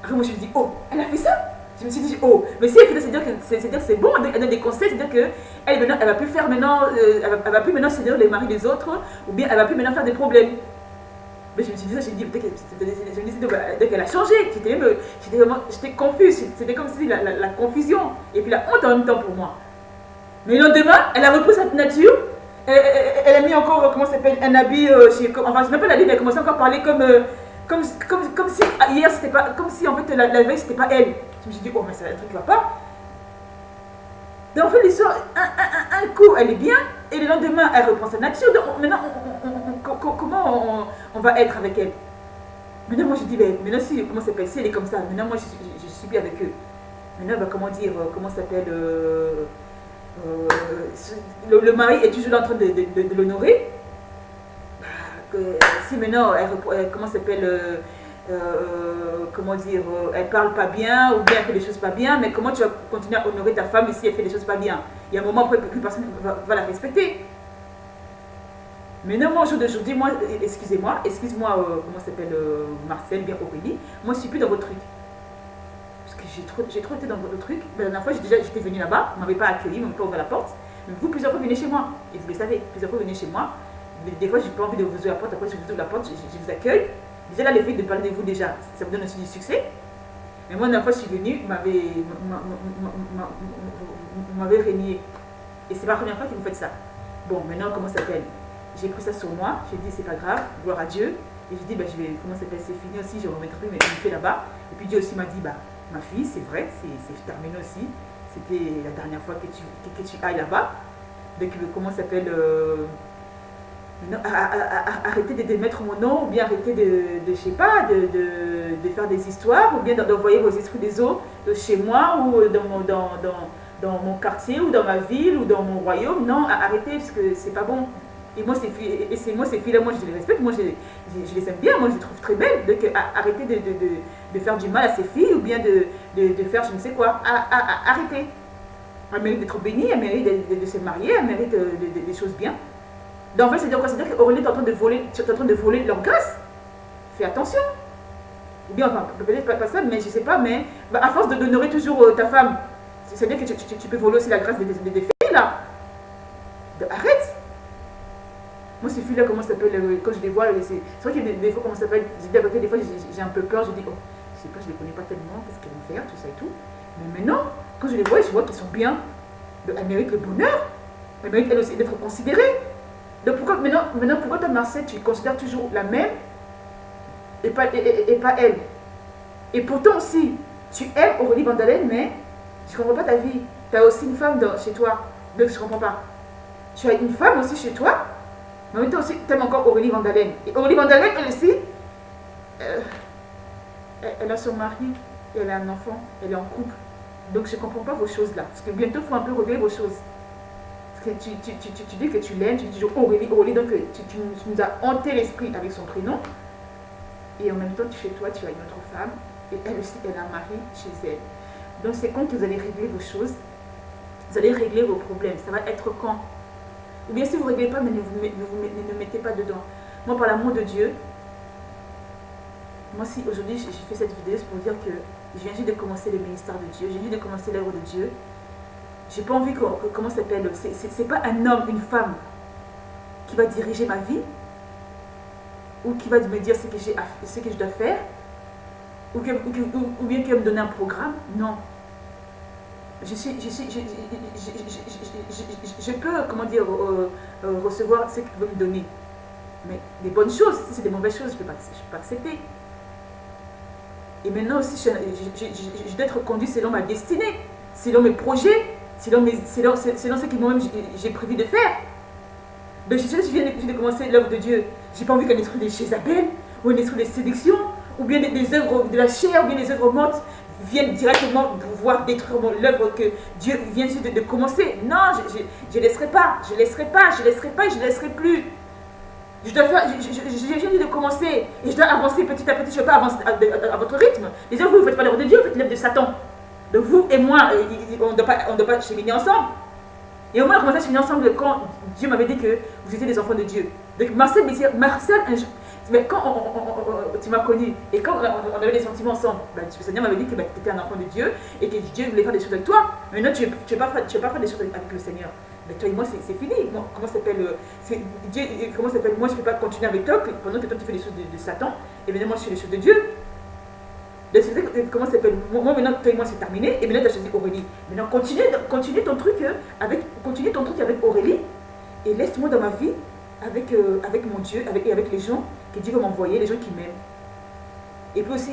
Après moi je me suis dit, oh, elle a fait ça. Je me suis dit, oh, mais si elle fait ça, c'est-à-dire que c'est bon, elle donne des conseils, c'est-à-dire qu'elle maintenant, elle va plus faire maintenant, elle va plus maintenant séduire les maris des autres, ou bien elle va plus maintenant faire des problèmes. Mais je me suis dit ça, j'ai dit, peut-être qu'elle a changé, j'étais confuse, c'était comme si la confusion, et puis la honte en même temps pour moi. Mais le lendemain, elle a repris sa nature, elle a mis encore, comment ça s'appelle, un habit, enfin je m'appelle l'habit, mais elle a commencé encore à parler comme si hier c'était pas, comme si en fait la veille c'était pas elle. Je me suis dit, oh mais c'est un truc qui va pas. Donc en fait l'histoire, un coup elle est bien, et le lendemain elle reprend sa nature, donc maintenant comment on va être avec elle? Maintenant moi je dis, ben, maintenant si, comment ça s'appelle, si elle est comme ça, maintenant moi je suis bien avec eux. Maintenant ben, comment dire, comment ça s'appelle, le mari est toujours là en train de l'honorer. Si maintenant elle comment ça s'appelle, comment dire, elle parle pas bien ou bien elle fait des choses pas bien, mais comment tu vas continuer à honorer ta femme si elle fait des choses pas bien? Il y a un moment après plus personne va la respecter. Mais non, moi, au jour d'aujourd'hui, moi, excuse-moi, comment ça s'appelle, Marcel, bien Aurélie, moi je suis plus dans votre truc. Parce que j'ai trop été dans votre truc. La dernière fois, j'étais venue là-bas, vous ne m'avez pas accueilli, vous ne m'avez pas ouvert la porte. Mais vous, plusieurs fois, venez chez moi. Et vous le savez, plusieurs fois, venez chez moi. Des fois, j'ai pas envie de vous ouvrir la porte, après, je vous ouvre la porte, je vous accueille. Déjà là, le fait de parler de vous, déjà, ça vous donne aussi du succès. Mais moi, la dernière fois, je suis venue, vous m'avez régné. Et c'est pas la première fois que vous faites ça. Bon, maintenant, comment ça s'appelle? J'ai pris ça sur moi, j'ai dit, c'est pas grave, gloire à Dieu. Et j'ai dit, je vais, comment ça s'appelle, c'est fini aussi, je remettrai mes pieds là-bas. Et puis Dieu aussi m'a dit, ma fille, c'est vrai, c'est terminé aussi. C'était la dernière fois que tu ailles là-bas. Donc, comment ça s'appelle, arrêter de mettre mon nom, ou bien arrêter de je sais pas, de faire des histoires, ou bien d'envoyer vos esprits des eaux chez moi, ou dans mon quartier, ou dans ma ville, ou dans mon royaume. Non, arrêtez, parce que c'est pas bon. Et moi, ces filles-là, moi, je les respecte, moi, je les aime bien, moi, je les trouve très belles. Donc, arrêtez de faire du mal à ces filles, ou bien de faire je ne sais quoi. Arrêtez. Elle mérite d'être bénie, elle mérite de se marier, elle mérite des choses bien. Donc, en fait, c'est-à-dire quoi? C'est-à-dire qu'Aurélie est en train de voler leur grâce. Fais attention. Ou bien, enfin, peut-être pas ça, mais je sais pas, mais à force d'honorer toujours ta femme, c'est-à-dire que tu peux voler aussi la grâce des filles, là. Arrête. Moi, ces filles-là, comment ça s'appelle, quand je les vois, c'est vrai qu'il y a des fois, comment ça s'appelle, des fois, j'ai un peu peur, je dis, oh, je sais pas, je les connais pas tellement, qu'est-ce qu'elles vont faire, tout ça et tout. Mais maintenant, quand je les vois qu'ils sont bien, elles méritent le bonheur, elles méritent elles aussi d'être considérées. Donc pourquoi maintenant pourquoi toi, Marcel, tu considères toujours la même et pas elle? Et pourtant aussi, tu aimes Aurélie Vandalen, mais je comprends pas ta vie. Tu as aussi une femme chez toi, donc je comprends pas. Tu as une femme aussi chez toi, mais en même temps aussi, tu aimes encore Aurélie Vandalen. Et Aurélie Vandalen, elle aussi, elle a son mari, et elle a un enfant, elle est en couple. Donc je ne comprends pas vos choses là. Parce que bientôt, il faut un peu régler vos choses. Parce que tu dis que tu l'aimes, tu dis toujours Aurélie, donc tu nous as hanté l'esprit avec son prénom. Et en même temps, chez toi, tu as une autre femme. Et elle aussi, elle a un mari chez elle. Donc c'est quand que vous allez régler vos choses. Vous allez régler vos problèmes. Ça va être quand? Ou bien si vous ne réglez pas, mais ne mettez pas dedans. Moi, par l'amour de Dieu, moi, si aujourd'hui j'ai fait cette vidéo, c'est pour dire que je viens juste de commencer le ministère de Dieu, j'ai juste de commencer l'œuvre de Dieu. J'ai pas envie comment ça s'appelle, c'est pas un homme, une femme qui va diriger ma vie, ou qui va me dire ce que je dois faire, ou bien qui va me donner un programme. Non. Je peux, comment dire, recevoir ce qu'il veut me donner. Mais des bonnes choses, si c'est des mauvaises choses, je ne peux pas accepter. Et maintenant aussi, je dois être conduit selon ma destinée, selon mes projets, selon ce que moi-même j'ai prévu de faire. Donc je viens de commencer l'œuvre de Dieu. Je n'ai pas envie qu'un esprit de Jézabel, ou un esprit de séduction, ou bien des œuvres de la chair, ou bien des œuvres mortes viennent directement pouvoir détruire l'œuvre que Dieu vient juste de commencer. Non, je ne laisserai pas, je ne laisserai pas, je ne laisserai pas, je ne laisserai plus. Je viens de commencer et je dois avancer petit à petit. Je ne vais pas avancer à votre rythme. Déjà, vous ne faites pas l'œuvre de Dieu, vous faites l'œuvre de Satan. Donc vous et moi, on ne doit pas cheminer ensemble. Et au moins, on a commencé à cheminer ensemble quand Dieu m'avait dit que vous étiez des enfants de Dieu. Donc Marcel, mais quand tu m'as connu et quand on avait des sentiments ensemble, le Seigneur m'avait dit que tu étais un enfant de Dieu et que Dieu voulait faire des choses avec toi. Maintenant, tu ne vas pas faire des choses avec le Seigneur. Mais toi et moi, c'est fini. Comment s'appelle moi, je ne peux pas continuer avec toi pendant que toi, tu fais des choses de Satan. Et maintenant, moi, je fais des choses de Dieu. Donc, comment s'appelle moi, maintenant, toi et moi, c'est terminé. Et maintenant, tu as choisi Aurélie. Maintenant, continue ton truc avec Aurélie. Et laisse-moi dans ma vie avec mon Dieu, avec les gens que Dieu va m'envoyer, les gens qui m'aiment. Et puis aussi,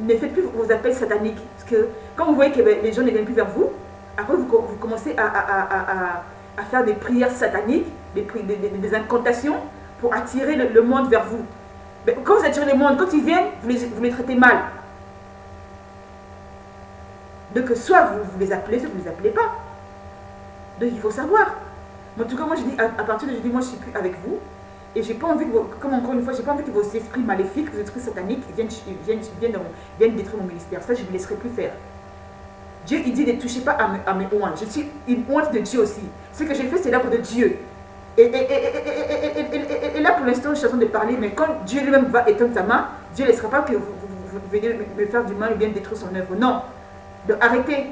ne faites plus vos appels sataniques. Parce que quand vous voyez que les gens ne viennent plus vers vous, après vous commencez à faire des prières sataniques, des incantations pour attirer le monde vers vous. Mais quand vous attirez le monde, quand ils viennent, vous les traitez mal. Donc soit vous les appelez, soit vous ne les appelez pas. Donc il faut savoir. Mais en tout cas, moi je dis, à partir de jeudi, moi je ne suis plus avec vous. Et j'ai pas envie que comme encore une fois, j'ai pas envie que vos esprits maléfiques, vos esprits sataniques viennent détruire mon ministère. Ça, je ne me laisserai plus faire. Dieu, il dit ne touchez pas à mes ointes. Je suis une ointe de Dieu aussi. Ce que j'ai fait, c'est l'œuvre de Dieu. Et là, pour l'instant, je suis en train de parler, mais quand Dieu lui-même va éteindre sa main, Dieu ne laissera pas que vous veniez me faire du mal ou bien détruire son œuvre. Non. Donc arrêtez.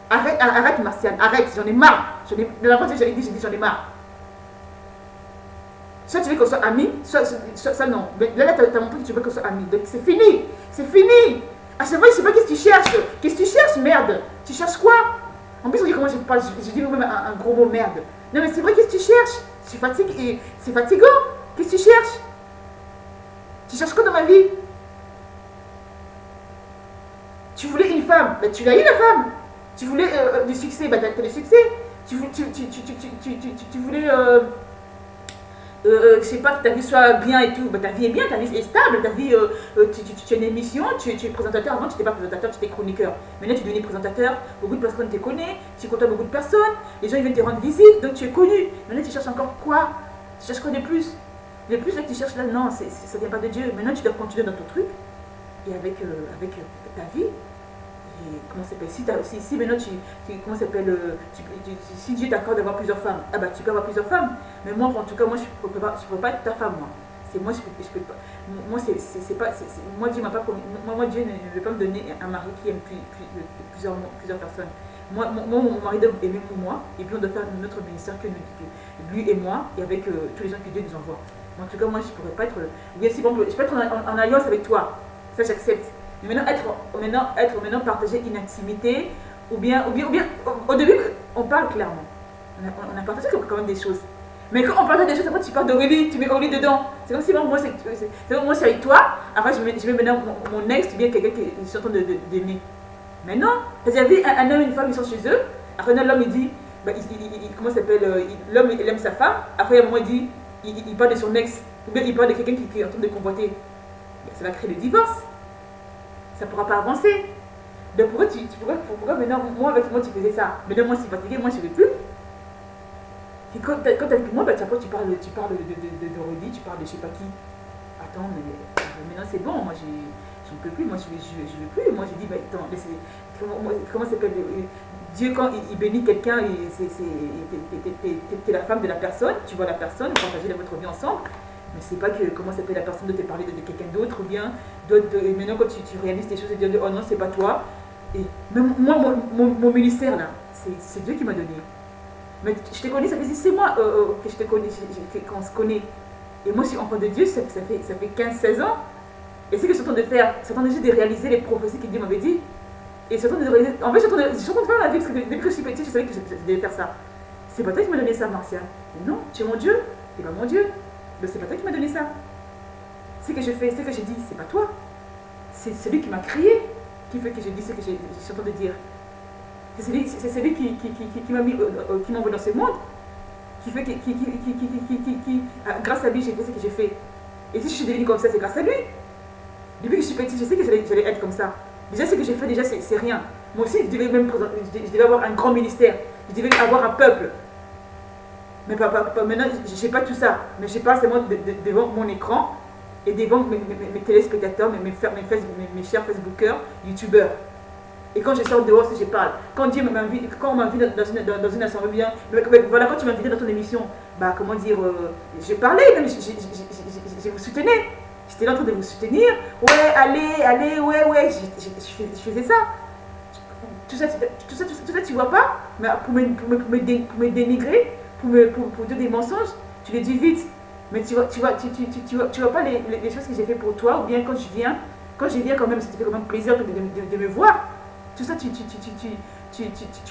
Arrête, Martial, arrête, j'en ai marre. La fois que j'ai dit, j'en ai marre. Soit tu veux qu'on soit amis, soit non. Mais là, tu as montré que tu veux qu'on soit amis. Donc c'est fini. C'est fini. À chaque fois, je ne sais pas qu'est-ce que tu cherches. Qu'est-ce que tu cherches, merde? Tu cherches quoi? En plus, on dit comment je parle, je dis même un gros mot merde. Non, mais c'est vrai, qu'est-ce que tu cherches? Je suis fatiguée, c'est fatigant. Qu'est-ce que tu cherches? Tu cherches quoi dans ma vie? Tu voulais une femme, bah, tu l'as eu la femme. Tu voulais du succès, bah, t'as le succès. Tu voulais, je sais pas, que ta vie soit bien et tout, bah, ta vie est bien, ta vie est stable, ta vie, tu as une émission, tu es présentateur. Avant tu n'étais pas présentateur, tu étais chroniqueur. Maintenant tu es devenu présentateur, beaucoup de personnes te connaissent, tu côtoies beaucoup de personnes, les gens ils viennent te rendre visite, donc tu es connu. Maintenant tu cherches encore quoi? Tu cherches quoi de plus? Le plus là que tu cherches là, non, ça ne vient pas de Dieu. Maintenant tu dois continuer dans ton truc, et avec ta vie. Et comment ça s'appelle, si maintenant comment ça s'appelle, si Dieu t'accorde d'avoir plusieurs femmes, ah bah tu peux avoir plusieurs femmes. Mais moi en tout cas, moi je peux pas être ta femme, moi. C'est moi, je peux pas. Moi c'est pas, moi Dieu m'a pas promis, moi Dieu ne veut pas me donner un mari qui aime plusieurs personnes. Mon mari doit aimer pour moi, et puis on doit faire notre ministère que lui et moi, et avec tous les gens que Dieu nous envoie. Mais en tout cas, moi je pourrais pas être, bien si bon, je peux être en alliance avec toi, ça j'accepte. Mais maintenant partager une intimité, ou bien, au début, on parle clairement. On a partagé quand même des choses. Mais quand on partage des choses, après tu parles d'Aurélie, tu mets Aurélie dedans. C'est comme si moi c'est avec toi, après je mets maintenant mon ex, ou bien quelqu'un qui est en train d'aimer. Mais non, t'as vu un homme et une femme, ils sont chez eux, après l'homme il dit, bah, comment ça s'appelle, l'homme il aime sa femme, après à un moment il dit, il parle de son ex, ou bien il parle de quelqu'un qui est en train de convoiter. Ça va créer le divorce. Ça ne pourra pas avancer. Donc pourquoi maintenant, moi avec moi tu faisais ça? Maintenant moi je suis fatiguée, moi je ne veux plus. Et quand tu es avec moi, bah, tu parles d'Aurélie, tu parles de je sais pas qui. Attends, mais maintenant c'est bon, moi j'en peux plus, moi je veux plus. Moi je dis, bah, attends, comment ça s'appelle, Dieu quand il bénit quelqu'un, t'es la femme de la personne, tu vois la personne, vous partagez votre vie ensemble. Mais c'est pas que comment s'appelle la personne de te parler de quelqu'un d'autre, ou bien maintenant quand tu réalises tes choses et dire oh non c'est pas toi. Et même moi mon ministère là, c'est Dieu qui m'a donné. Mais je te connais, ça fait 6 mois que je te connais, qu'on se connaît. Et moi je suis enfant de Dieu, ça fait 15-16 ans. Et ce que je suis en train de faire, c'est en train juste de réaliser les prophéties que Dieu m'avait dit. Et je suis en train de réaliser, en fait je suis en train de faire la vie, parce que depuis que je suis petite, je savais que je devais faire ça. C'est pas toi qui m'as donné ça, Marcia. Non, tu es mon Dieu, tu n'es pas mon Dieu. Donc c'est pas toi qui m'as donné ça. Ce que je fais, ce que je dis, c'est pas toi. C'est celui qui m'a créé qui fait que je dis ce que je suis en train de dire. C'est celui qui m'a mis, qui m'a envoyé dans ce monde, qui fait grâce à lui j'ai fait ce que j'ai fait. Et si je suis devenue comme ça, c'est grâce à lui. Depuis que je suis petite, je sais que j'allais être comme ça. Déjà ce que j'ai fait, déjà c'est rien. Moi aussi, je devais avoir un grand ministère. Je devais avoir un peuple. Mais maintenant, je n'ai pas tout ça. Mais je parle seulement devant mon écran et devant mes téléspectateurs, mes chers Facebookers, YouTubeurs. Et quand je sors dehors, si je parle. Quand Dieu m'invite, quand on m'invite dans une assemblée, bien, voilà, quand tu m'invitais dans ton émission, bah, comment dire, je parlais, même, je vous soutenais. J'étais là en train de vous soutenir. Ouais, allez, ouais, je faisais ça. Tout ça, tu vois pas, mais pour me dénigrer, pour dire des mensonges, tu les dis vite. Mais tu vois pas les choses que j'ai fait pour toi, ou bien quand je viens quand même, ça te fait quand même plaisir de me voir. Tout ça, tu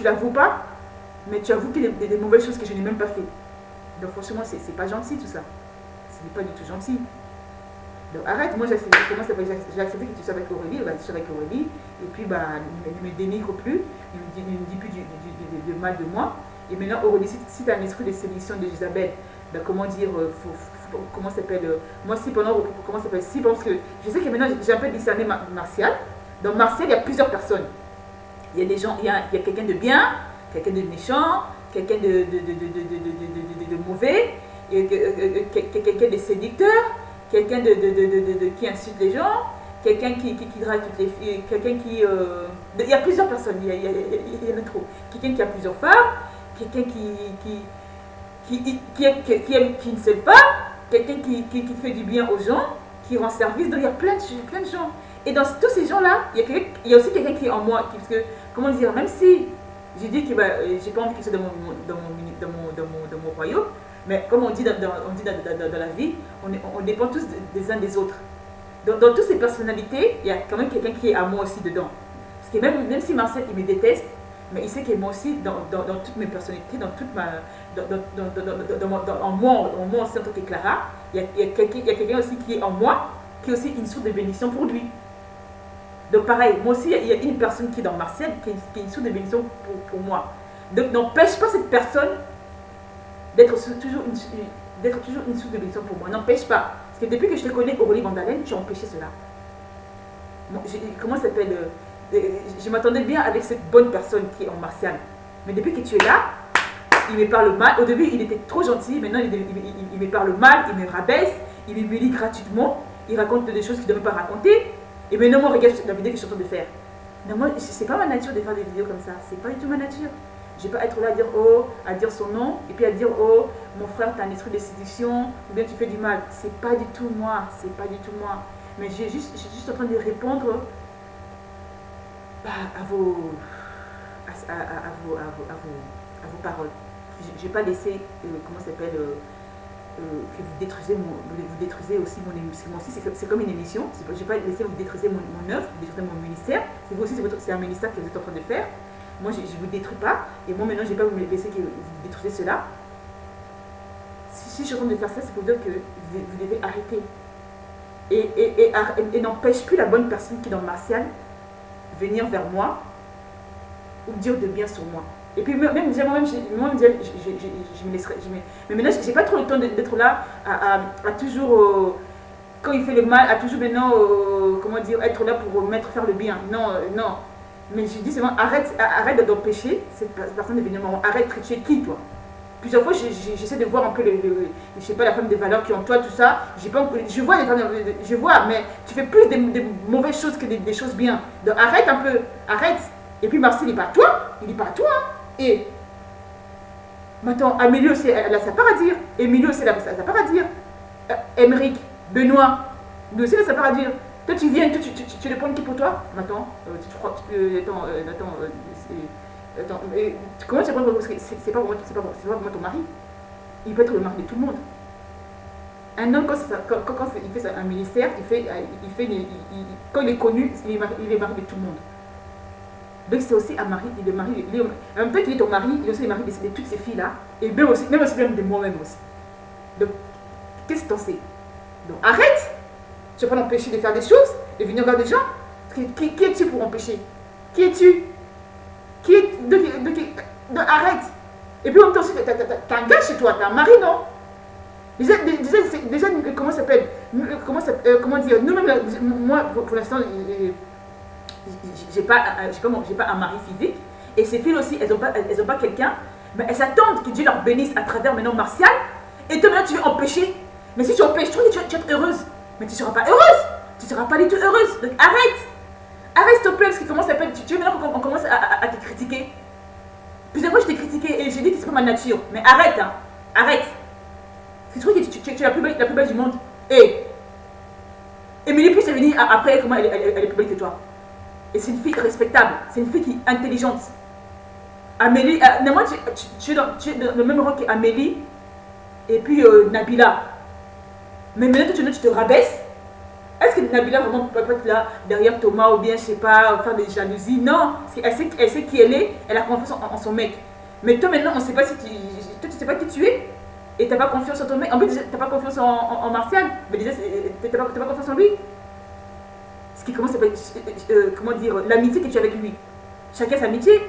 l'avoues pas, mais tu avoues qu'il y a des mauvaises choses que je n'ai même pas fait. Donc franchement, c'est pas gentil tout ça. Ce n'est pas du tout gentil. Donc arrête, moi j'ai accepté que tu sois avec Aurélie, bah, tu sois avec Aurélie, et puis bah, ne me dénigre plus, ne me dis plus de mal de moi. Et maintenant, Aurélie, si tu as un esprit de séduction de Isabelle, ben, comment dire, comment s'appelle, moi si pendant, comment s'appelle, si, parce que je sais que maintenant j'ai un peu discerné Martial. Dans Martial, il y a plusieurs personnes. Il y a des gens, il y a quelqu'un de bien, quelqu'un de méchant, quelqu'un de mauvais, quelqu'un de séducteur, quelqu'un qui insulte les gens, quelqu'un qui drague toutes les filles, quelqu'un qui... il y a plusieurs personnes, il y en a trop. Quelqu'un qui a plusieurs femmes, quelqu'un qui aime qu'une seule femme, quelqu'un qui fait du bien aux gens, qui rend service. Donc il y a plein de gens. Et dans tous ces gens-là, il y a aussi quelqu'un qui est en moi. Parce que, comment dire, même si j'ai dit que j'ai pas envie qu'il soit dans mon royaume, mais comme on dit dans la vie, on dépend tous des uns des autres. Dans toutes ces personnalités, il y a quand même quelqu'un qui est à moi aussi dedans. Parce que même si Marcel il me déteste, Mais il sait que moi aussi, dans toute mes personnalités, dans toute ma. En moi aussi, en tant que Clara, il y a quelqu'un aussi qui est en moi, qui est aussi une source de bénédiction pour lui. Donc pareil, moi aussi, il y a une personne qui est dans Martial, qui est une source de bénédiction pour moi. Donc n'empêche pas cette personne d'être toujours une source de bénédiction pour moi. N'empêche pas. Parce que depuis que je te connais, Aurélie Vandalen, tu as empêché cela. Bon, comment ça s'appelle je m'attendais bien avec cette bonne personne qui est en Martial. Mais depuis que tu es là, il me parle mal. Au début, il était trop gentil. Maintenant, il me parle mal, il me rabaisse, il m'humilie gratuitement. Il raconte des choses qu'il ne devait pas raconter. Et maintenant, moi, regarde la vidéo que je suis en train de faire. Non, moi, c'est pas ma nature de faire des vidéos comme ça. C'est pas du tout ma nature. Je vais pas être là à dire oh, à dire son nom, et puis à dire oh, mon frère, tu as un esprit de séduction, ou bien tu fais du mal. C'est pas du tout moi. C'est pas du tout moi. Mais je suis juste en train de répondre à vos paroles. Je n'ai pas laissé, comment ça s'appelle, que vous détruisez aussi mon émission. Moi aussi, c'est comme une émission. Je n'ai pas laissé vous détruisez mon œuvre, vous détruisez mon ministère. C'est vous aussi, c'est un ministère que vous êtes en train de faire. Moi, je ne vous détruis pas. Et moi, maintenant, je ne vais pas vous laisser que vous détruisez cela. Si je suis en train de faire ça, c'est pour dire que vous devez arrêter. Et n'empêche plus la bonne personne qui est dans le Martial venir vers moi ou dire de bien sur moi. Et puis moi-même, je me laisserai. Mais maintenant, je n'ai pas trop le temps d'être là à toujours, quand il fait le mal, à toujours maintenant, comment dire, être là pour faire le bien. Non, non. Mais je dis seulement, arrête d'empêcher cette personne de venir moi. Arrête, tu es qui, toi? Plusieurs fois, j'essaie de voir un peu, je sais pas, la femme des valeurs qui ont toi, tout ça. Je vois, mais tu fais plus des mauvaises choses que des choses bien. Donc arrête un peu, arrête. Et puis Marcel, il n'est pas à toi, il n'est pas à toi. Et maintenant, Amélie aussi, elle a sa part à dire. Émilie aussi, elle a sa part à dire. Émeric, Benoît, lui aussi, il a sa part à dire. Toi, tu viens, tu le prends qui pour toi? Maintenant, tu crois, attends, comment tu apprends? C'est pas vraiment ton mari. Il peut être le mari de tout le monde. Un homme, quand il fait un ministère, quand il est connu, il est mari de tout le monde. Donc c'est aussi un mari, en même temps qu'il est ton mari, il est aussi le mari de toutes ces filles-là, et même aussi de moi-même aussi. Donc, qu'est-ce que tu en sais? Donc arrête! Tu vas pas l'empêcher de faire des choses, de venir vers des gens. Qui es-tu pour empêcher? Qui es-tu? Arrête. Et puis en même temps aussi, t'as un gars chez toi, t'as un mari, non? Déjà, comment ça s'appelle? Comment dire? Nous-mêmes, moi, pour l'instant, j'ai pas un mari physique. Et ces filles aussi, elles ont pas quelqu'un. Mais elles attendent que Dieu leur bénisse à travers maintenant Martial. Et toi, maintenant, tu veux empêcher. Mais si tu empêches, tu vas être heureuse. Mais tu ne seras pas heureuse. Tu ne seras pas du tout heureuse. Donc arrête. Arrête, s'il te plaît, parce que comment ça s'appelle? Tu veux maintenant qu'on commence à te critiquer. Plusieurs fois, je t'ai critiqué et j'ai dit que c'est pas ma nature. Mais arrête, hein. Arrête. C'est trop que tu es la plus belle du monde. Et Émilie puisse venir après, comment elle est plus belle que toi. Et c'est une fille respectable. C'est une fille qui est intelligente. Amélie, moi, tu es dans le même rang qu'Amélie et puis Nabila. Mais maintenant, tu te rabaisses. Est-ce que Nabila vraiment peut être là derrière Thomas ou bien, je sais pas, faire des jalousies? Non, parce qu'elle sait qui elle est, elle a confiance en son mec. Mais toi maintenant, on ne sait pas si toi, tu sais pas qui tu es. Et tu n'as pas confiance en ton mec. En plus, tu n'as pas confiance en Martial. Mais déjà, tu n'as pas confiance en lui. Ce qui commence à comment dire, l'amitié que tu as avec lui. Chacun sa amitié,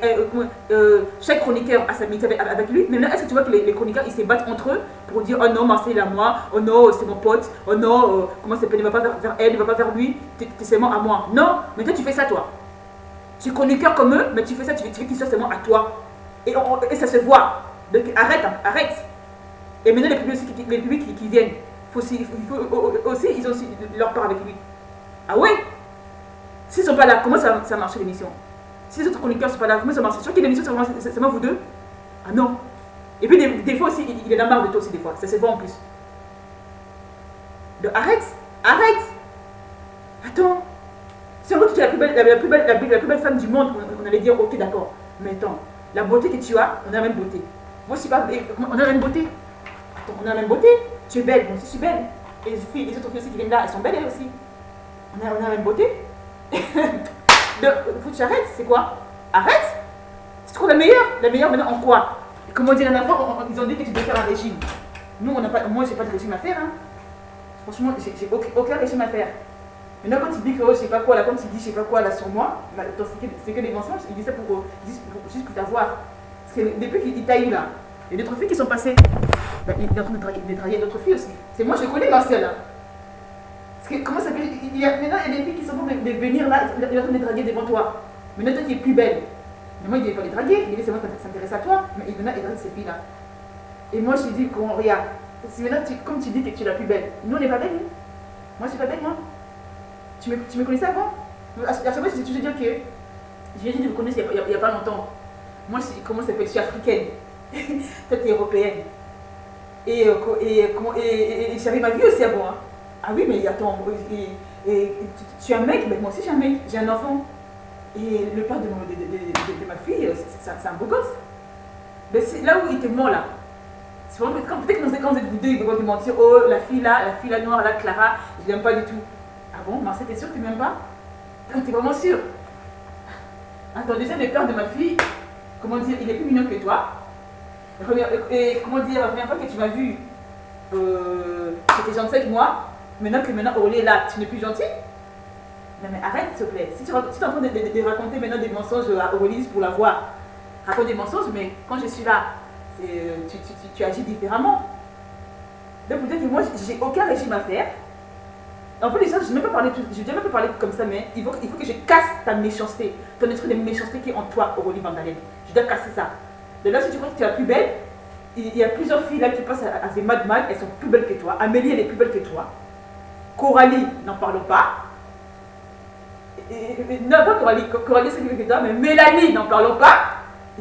chaque chroniqueur a sa amitié avec lui. Mais maintenant, est-ce que tu vois que les chroniqueurs, ils se battent entre eux pour dire oh non, Marcel est à moi, oh non, c'est mon pote, oh non, comment ça s'appelle, ne va pas vers elle, ne va pas vers lui, t'es seulement à moi. Non, mais toi, tu fais ça, toi. Tu es chroniqueur comme eux, mais tu fais ça, tu veux qu'ils soient seulement à toi. Et ça se voit. Donc arrête, hein, arrête. Et maintenant, les publics qui viennent, il faut aussi, ils ont aussi leur part avec lui. Ah ouais? S'ils ne sont pas là, comment ça marche l'émission? Si les autres chroniqueurs ne sont pas là, comment ça marche? C'est sûr qu'il y a l'émission, c'est seulement vous deux? Ah non. Et puis des fois aussi, il en a marre de toi aussi des fois. Ça se voit en plus. Donc arrête. Arrête. Attends. Si en gros tu es la plus belle femme du monde, on allait dire ok d'accord. Mais attends, la beauté que tu as, on a la même beauté. Moi je suis pas... On a la même beauté. Attends, on a la même beauté. Tu es belle, moi aussi je suis belle. Et les autres filles aussi qui viennent là, elles sont belles elles aussi. On a la même beauté. Donc, faut que tu arrêtes, c'est quoi? Arrête. Tu trouves la meilleure maintenant en quoi? Comment dire, la dernière fois, ils ont dit que tu devais faire un régime. Nous, on n'a pas, moi, j'ai pas de régime à faire. Hein. Franchement, j'ai aucun régime à faire. Maintenant, quand tu dis que oh, je sais pas quoi, là, quand tu dis je sais pas quoi là sur moi, bah, c'est que des mensonges. Ils disent ça juste pour t'avoir. Parce que depuis qu'il t'a eu là, il y a d'autres filles qui sont passées. Bah, il est en train de draguer d'autres filles aussi. C'est moi, je connais Marcel là. Parce que comment ça fait maintenant, il y a des filles qui sont en train de venir là, il est en train de draguer devant toi. Maintenant, toi qui es plus belle. Mais moi, il ne devait pas les draguer, il devait seulement s'intéresser à toi. Mais maintenant, il drague ces filles là. Et moi, je te dis, regarde, si maintenant, comme tu dis que tu es la plus belle, nous, on n'est pas belle, nous. Moi, je suis pas belle, moi. Tu me connaissais avant? À chaque fois, je toujours dire que j'ai dit de me connaître il n'y a pas longtemps. Moi, comment ça s'appelle? Je suis africaine. Toi, tu es européenne. Et j'avais ma vie aussi avant. Hein. Ah oui, mais attends, tu es un mec, mais moi aussi, j'ai un mec, j'ai un enfant. Et le père de ma fille, c'est un beau gosse. Mais c'est là où il te ment, là. C'est vraiment peut-être que quand vous êtes vous deux, ils vont te mentir. Oh, la fille là noire, là, Clara, je l'aime pas du tout. Ah bon, Marcel, t'es sûr que tu m'aimes pas? T'es vraiment sûr? Attends, déjà, le père de ma fille, comment dire, il est plus mignon que toi. Et comment dire, la première fois que tu m'as vu, c'était gentil avec moi. Maintenant, Aurélie est là, tu n'es plus gentil? Non mais arrête s'il te plaît. Si tu es en train de raconter maintenant des mensonges à Aurélie pour la voir, raconte des mensonges, mais quand je suis là, tu agis différemment. Donc peut-être que moi, j'ai aucun régime à faire. En fait, je n'ai même pas parlé comme ça, mais il faut que je casse ta méchanceté, ton esprit de méchanceté qui est en toi, Aurélie Vandalen. Je dois casser ça. De là, si tu crois que tu es la plus belle, il y a plusieurs filles là qui passent à ces mad, elles sont plus belles que toi. Amélie, elle est plus belle que toi. Coralie, n'en parlons pas. Non, pas Coralie, c'est plus belle que toi, mais Mélanie, n'en parlons pas.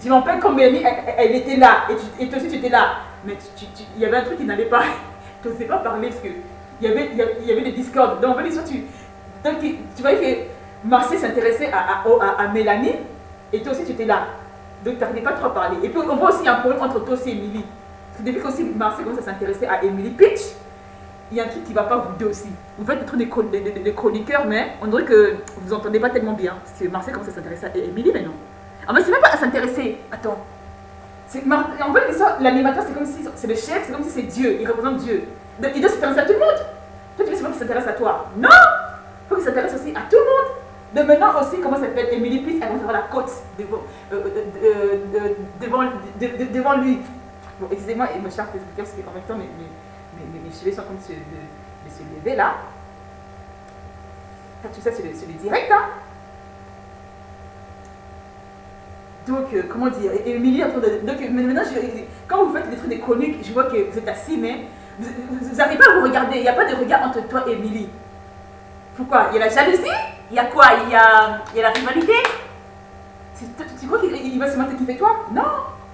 Je m'en peine quand Mélanie, elle était là, et toi aussi tu étais là. Mais il y avait un truc qui n'allait pas. Tu n'osais pas parler parce que il y avait des discordes. Donc, en fait, tu voyais que Marcel s'intéressait à Mélanie, et toi aussi tu étais là. Donc, tu n'arrivais pas trop à parler. Et puis, on voit aussi un problème entre toi aussi et Émilie. Parce que depuis que Marcel commence à s'intéresser à Émilie Pitch, il y a un truc qui ne va pas vous deux aussi. Vous faites des chroniqueurs, mais on dirait que vous n'entendez pas tellement bien. Parce que Marcel commence à s'intéresser à Émilie maintenant. En fait, c'est même pas à s'intéresser. Attends. En fait, l'animateur, c'est comme si c'est le chef, c'est comme si c'est Dieu. Il représente Dieu. Donc, il doit s'intéresser à tout le monde. Toi, tu veux seulement qu'il s'intéresse à toi. Non! Il faut qu'il s'intéresse aussi à tout le monde. De maintenant aussi, comment ça s'appelle? Émilie Pitts, elle va avoir la côte devant lui. Bon, excusez-moi, et mon cher Facebook, parce qu'en même temps, mes cheveux sont en train de se lever là. Tout ça, c'est le direct, hein. Donc, comment dire? Et Émilie est en train de. Donc, maintenant, quand vous faites des trucs des chroniques, je vois que vous êtes assis, mais vous n'arrivez pas à vous regarder. Il n'y a pas de regard entre toi et Émilie. Pourquoi? Il y a la jalousie? Il y a quoi? Il y a la rivalité? Tu crois qu'il va se mettre qui fait toi? Non!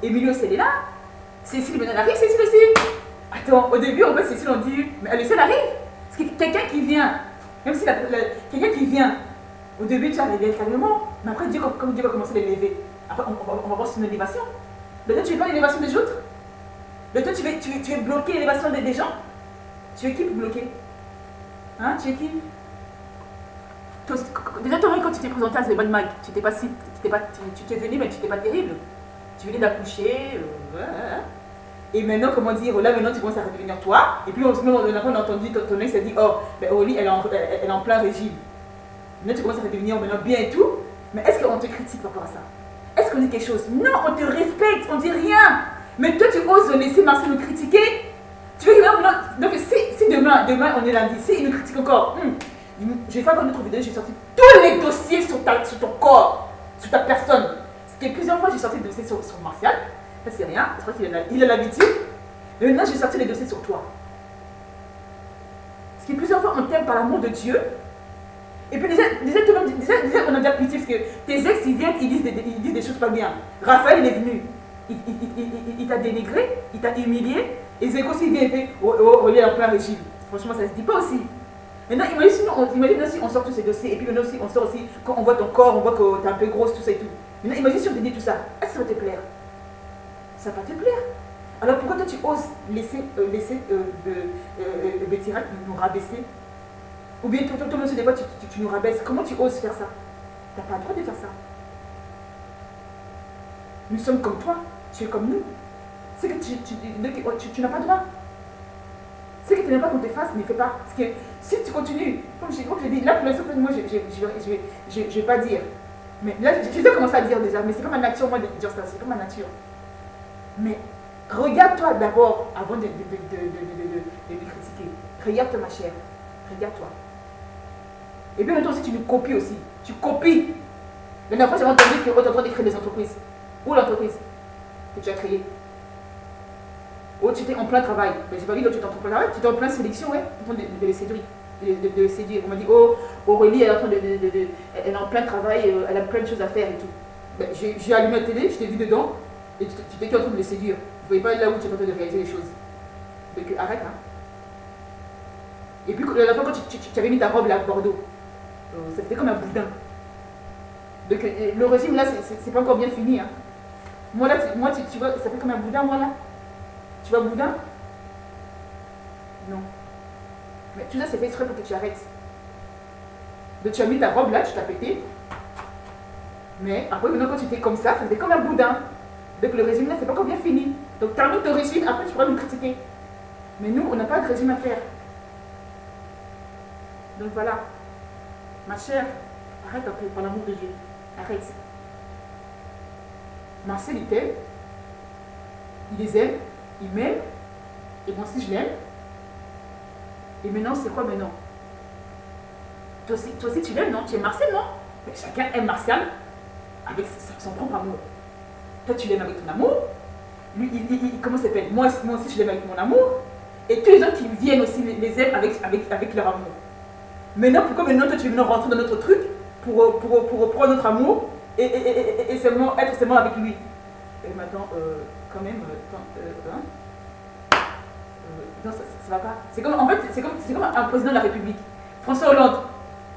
Émilie aussi, elle est là. Cécile, maintenant, elle arrive, Cécile aussi. Attends, au début, en fait, Cécile, on dit, mais elle aussi, elle arrive. Parce que quelqu'un qui vient, même si quelqu'un qui vient, au début, tu arrives calmement. Mais après, comme Dieu va commencer à l'élever, après, on va voir sur une élévation. Le temps, tu veux pas l'élévation des autres? Le temps, tu veux bloquer l'élévation des gens? Tu es qui pour bloquer? Hein? Tu es qui? Déjà, toi, quand tu t'es présenté à The Bad Mag, tu t'es venu, mais tu n'étais pas terrible. Tu venais d'accoucher. Et maintenant, comment dire, là, maintenant, tu commences à redevenir toi. Et puis, on a entendu, ton ex a dit, oh, ben, Oli, elle est en plein régime. Maintenant, tu commences à redevenir maintenant bien et tout. Mais est-ce qu'on te critique par rapport à ça? Est-ce qu'on dit quelque chose? Non, on te respecte, on dit rien. Mais toi, tu oses laisser Marcel nous critiquer. Tu veux que maintenant, donc si demain on est lundi, si il nous critique encore, je vais faire une autre vidéo, j'ai sorti tous les dossiers sur ton corps, sur ta personne. Parce que plusieurs fois, j'ai sorti des dossiers sur Martial. Ça, c'est rien, je crois qu'il a l'habitude. Mais maintenant, j'ai sorti les dossiers sur toi. Parce que plusieurs fois, on t'aime par l'amour de Dieu. Et puis déjà, on a déjà pitié parce que tes ex, ils viennent, ils disent des choses pas bien. Raphaël, il est venu. Il t'a dénigré, il t'a humilié. Et Zéco aussi vient et fait, oh, il est en plein régime. Franchement, ça se dit pas aussi. Maintenant, imagine si on sort tous ces dossiers. Et puis maintenant aussi, on sort aussi, quand on voit ton corps, on voit que t'es un peu grosse, tout ça et tout. Maintenant, imagine si on te dit tout ça. Est-ce que ça va te plaire? Ça va pas te plaire. Alors pourquoi toi tu oses laisser Betty nous rabaisser? Ou bien toi aussi des fois tu nous rabaisses. Comment tu oses faire ça? Tu n'as pas le droit de faire ça. Nous sommes comme toi, tu es comme nous. C'est que tu n'as pas droit. C'est que tu n'aimes pas qu'on te fasse, ne fais pas. Parce que si tu continues, comme je dis, là pour l'instant, moi je ne vais pas dire. Mais là, j'ai déjà commencé à dire déjà, mais c'est comme ma nature, moi, de dire ça, c'est comme ma nature. Mais regarde-toi d'abord avant de me critiquer. Regarde-toi, ma chère. Regarde-toi. Et puis maintenant aussi, tu nous copies aussi. Tu copies. La dernière fois, j'ai entendu que tu es en train de créer des entreprises. Où l'entreprise que tu as créée? Oh, tu étais en plein travail. Mais j'ai pas vu que tu étais en plein travail. Tu étais en plein sélection, ouais. Tu es en train de les séduire. De les séduire. On m'a dit, oh, Aurélie, elle est en train elle est en plein travail, elle a plein de choses à faire et tout. Ben, j'ai allumé la télé, je t'ai vu dedans, et tu étais en train de les séduire. Vous ne voyez pas là où tu es en train de réaliser les choses. Donc arrête, hein. Et puis la fois quand tu avais mis ta robe là à Bordeaux, c'était comme un boudin. Donc le régime là, c'est pas encore bien fini, hein. Moi là, tu vois, ça fait comme un boudin, moi là. Tu vois boudin? Non. Mais tout ça, c'est fait exprès pour que tu arrêtes. Donc tu as mis ta robe là, tu t'as pété. Mais après, maintenant, quand tu étais comme ça faisait comme un boudin. Donc le régime là, c'est pas encore bien fini. Donc termine ton régime, après tu pourras nous critiquer. Mais nous, on n'a pas de régime à faire. Donc voilà. Ma chère, arrête un peu, par l'amour de Dieu. Arrête. Marcel, il t'aime. Il les aime. Il m'aime. Et moi aussi, je l'aime. Et maintenant, c'est quoi maintenant? Toi aussi tu l'aimes, non? Tu aimes Marcel, non? Mais chacun aime Marcel avec son propre amour. Toi, tu l'aimes avec ton amour. Lui, comment ça s'appelle? Moi aussi, je l'aime avec mon amour. Et tous les autres qui viennent aussi les aiment avec leur amour. Maintenant, pourquoi maintenant, toi, tu veux rentrer dans notre truc pour prendre notre amour et être seulement avec lui? Et maintenant, quand même, non, ça va pas. C'est comme, en fait, c'est comme un président de la République. François Hollande,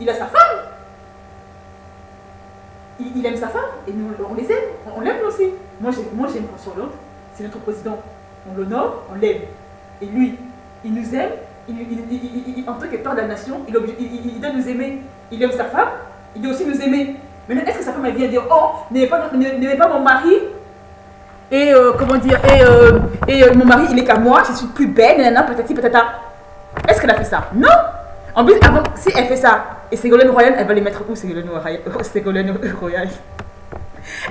il a sa femme. Il aime sa femme. Et nous, on les aime. On l'aime aussi. Moi, j'aime François Hollande. C'est notre président. On l'honore, on l'aime. Et lui, il nous aime. En tant que père de la nation, il doit nous aimer. Il aime sa femme. Il doit aussi nous aimer. Maintenant, est-ce que sa femme, elle vient dire, oh, n'aimez pas mon mari? Et comment dire, mon mari il est qu'à moi, je suis plus belle, nanana, patati patata. Est-ce qu'elle a fait ça? Non. En plus, avant, si elle fait ça, et Ségolène Royal, elle va les mettre où? Ségolène Royal.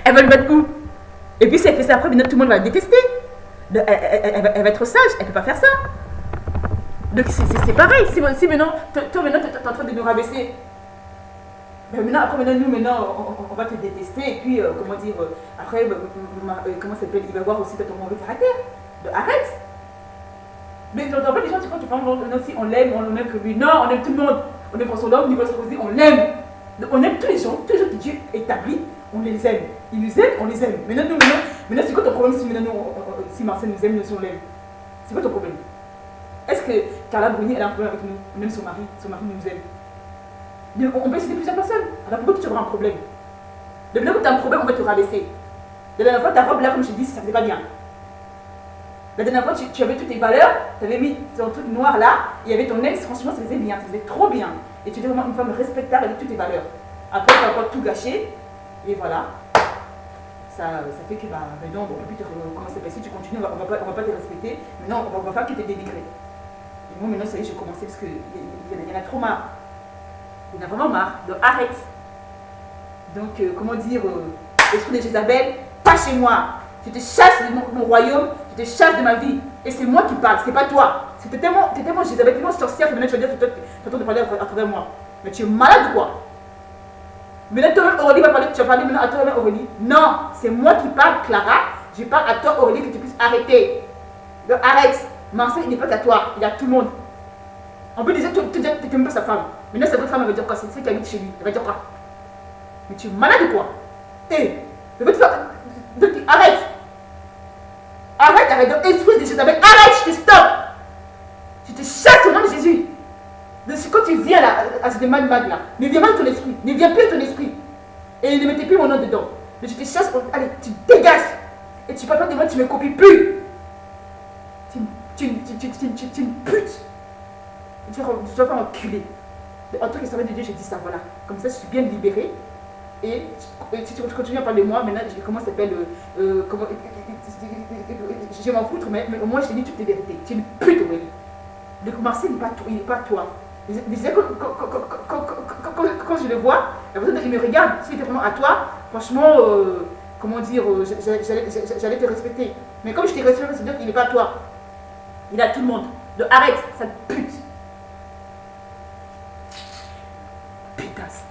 Elle va les mettre où? Et puis si elle fait ça après, maintenant tout le monde va la détester. Elle va être sage, elle peut pas faire ça. Donc c'est pareil, si maintenant, toi maintenant tu es en train de nous rabaisser. Mais maintenant, nous, on va te détester, et puis, comment dire, après, comment ça s'appelle, il va voir aussi ton mauvais caractère. Arrête. Mais tu n'entends pas les gens, quand tu parles, si on l'aime que lui. Non, on aime tout le monde. On aime François Hollande, Nicolas Sarkozy, on l'aime. On aime tous les gens que Dieu établit, on les aime. Ils nous aiment, on les aime. Maintenant, c'est quoi ton problème si Marcel nous aime, nous on l'aime? C'est quoi ton problème? Est-ce que Carla Bruni, elle a un problème avec nous? On aime son mari nous aime. On peut citer plusieurs personnes. Alors pourquoi tu auras un problème? De maintenant que tu as un problème, on va te rabaisser. La dernière fois, ta robe là, comme je te dis, ça ne faisait pas bien. La dernière fois, tu avais toutes tes valeurs, tu avais mis ton truc noir là, et il y avait ton ex, franchement, ça faisait bien, ça faisait trop bien. Et tu étais vraiment une femme respectable avec toutes tes valeurs. Après, tu as encore tout gâché, et voilà. Ça fait que, maintenant, on ne peut plus te recommencer. Si tu continues, on va pas te respecter. Maintenant, on va faire que tu te dénigrer. Et moi, maintenant, ça y est, j'ai commencé parce qu'il y en a trop marre. Il y en a vraiment marre. Donc, arrête. Donc, comment dire, esprit de Jézabel, pas chez moi. Je te chasse de mon royaume, je te chasse de ma vie. Et c'est moi qui parle, c'est pas toi. T'es tellement Jézabel, tellement sorcière que maintenant tu vas dire que tu es en train de parler à travers moi. Mais tu es malade ou quoi? Maintenant, toi-même, Aurélie va parler, tu vas parler maintenant à toi-même, Aurélie. Non, c'est moi qui parle, Clara. Je parle à toi, Aurélie, que tu puisses arrêter. Donc, arrête. Marcel, il n'est pas qu'à toi, il y a tout le monde. En plus, déjà, tu n'aimes même pas sa femme. Maintenant, cette femme, elle va dire quoi? C'est celle qui habite chez lui. Elle va dire quoi? Mais tu es malade ou quoi? Hé, je vais te faire. Donc, arrête. Arrête, donc esprit de Jézabel, arrête, je te stoppe. Je te chasse au nom de Jésus. Donc, quand tu viens là, à ce mal là, ne viens pas de ton esprit, ne viens plus de ton esprit. Et ne mettez plus mon nom dedans. Donc, je te chasse, allez, tu dégages. Et tu parles pas de moi, tu me copies plus. Tu es une pute. Tu vas faire enculer. En tant que servante de Dieu, j'ai dit ça, voilà. Comme ça, je suis bien libérée. Et si tu continues à parler de moi, maintenant, comment ça s'appelle je vais m'en foutre, mais au moins je te dis toutes les vérités. Tu es une pute, Aurélie. Donc Marcel n'est pas, il n'est pas toi. Déjà, quand je le vois, la personne il me regarde, s'il était vraiment à toi, franchement, comment dire, j'allais te respecter. Mais comme je t'ai respecté, c'est dire qu'il n'est pas à toi. Il est à tout le monde. Donc arrête, sale pute. Putasse.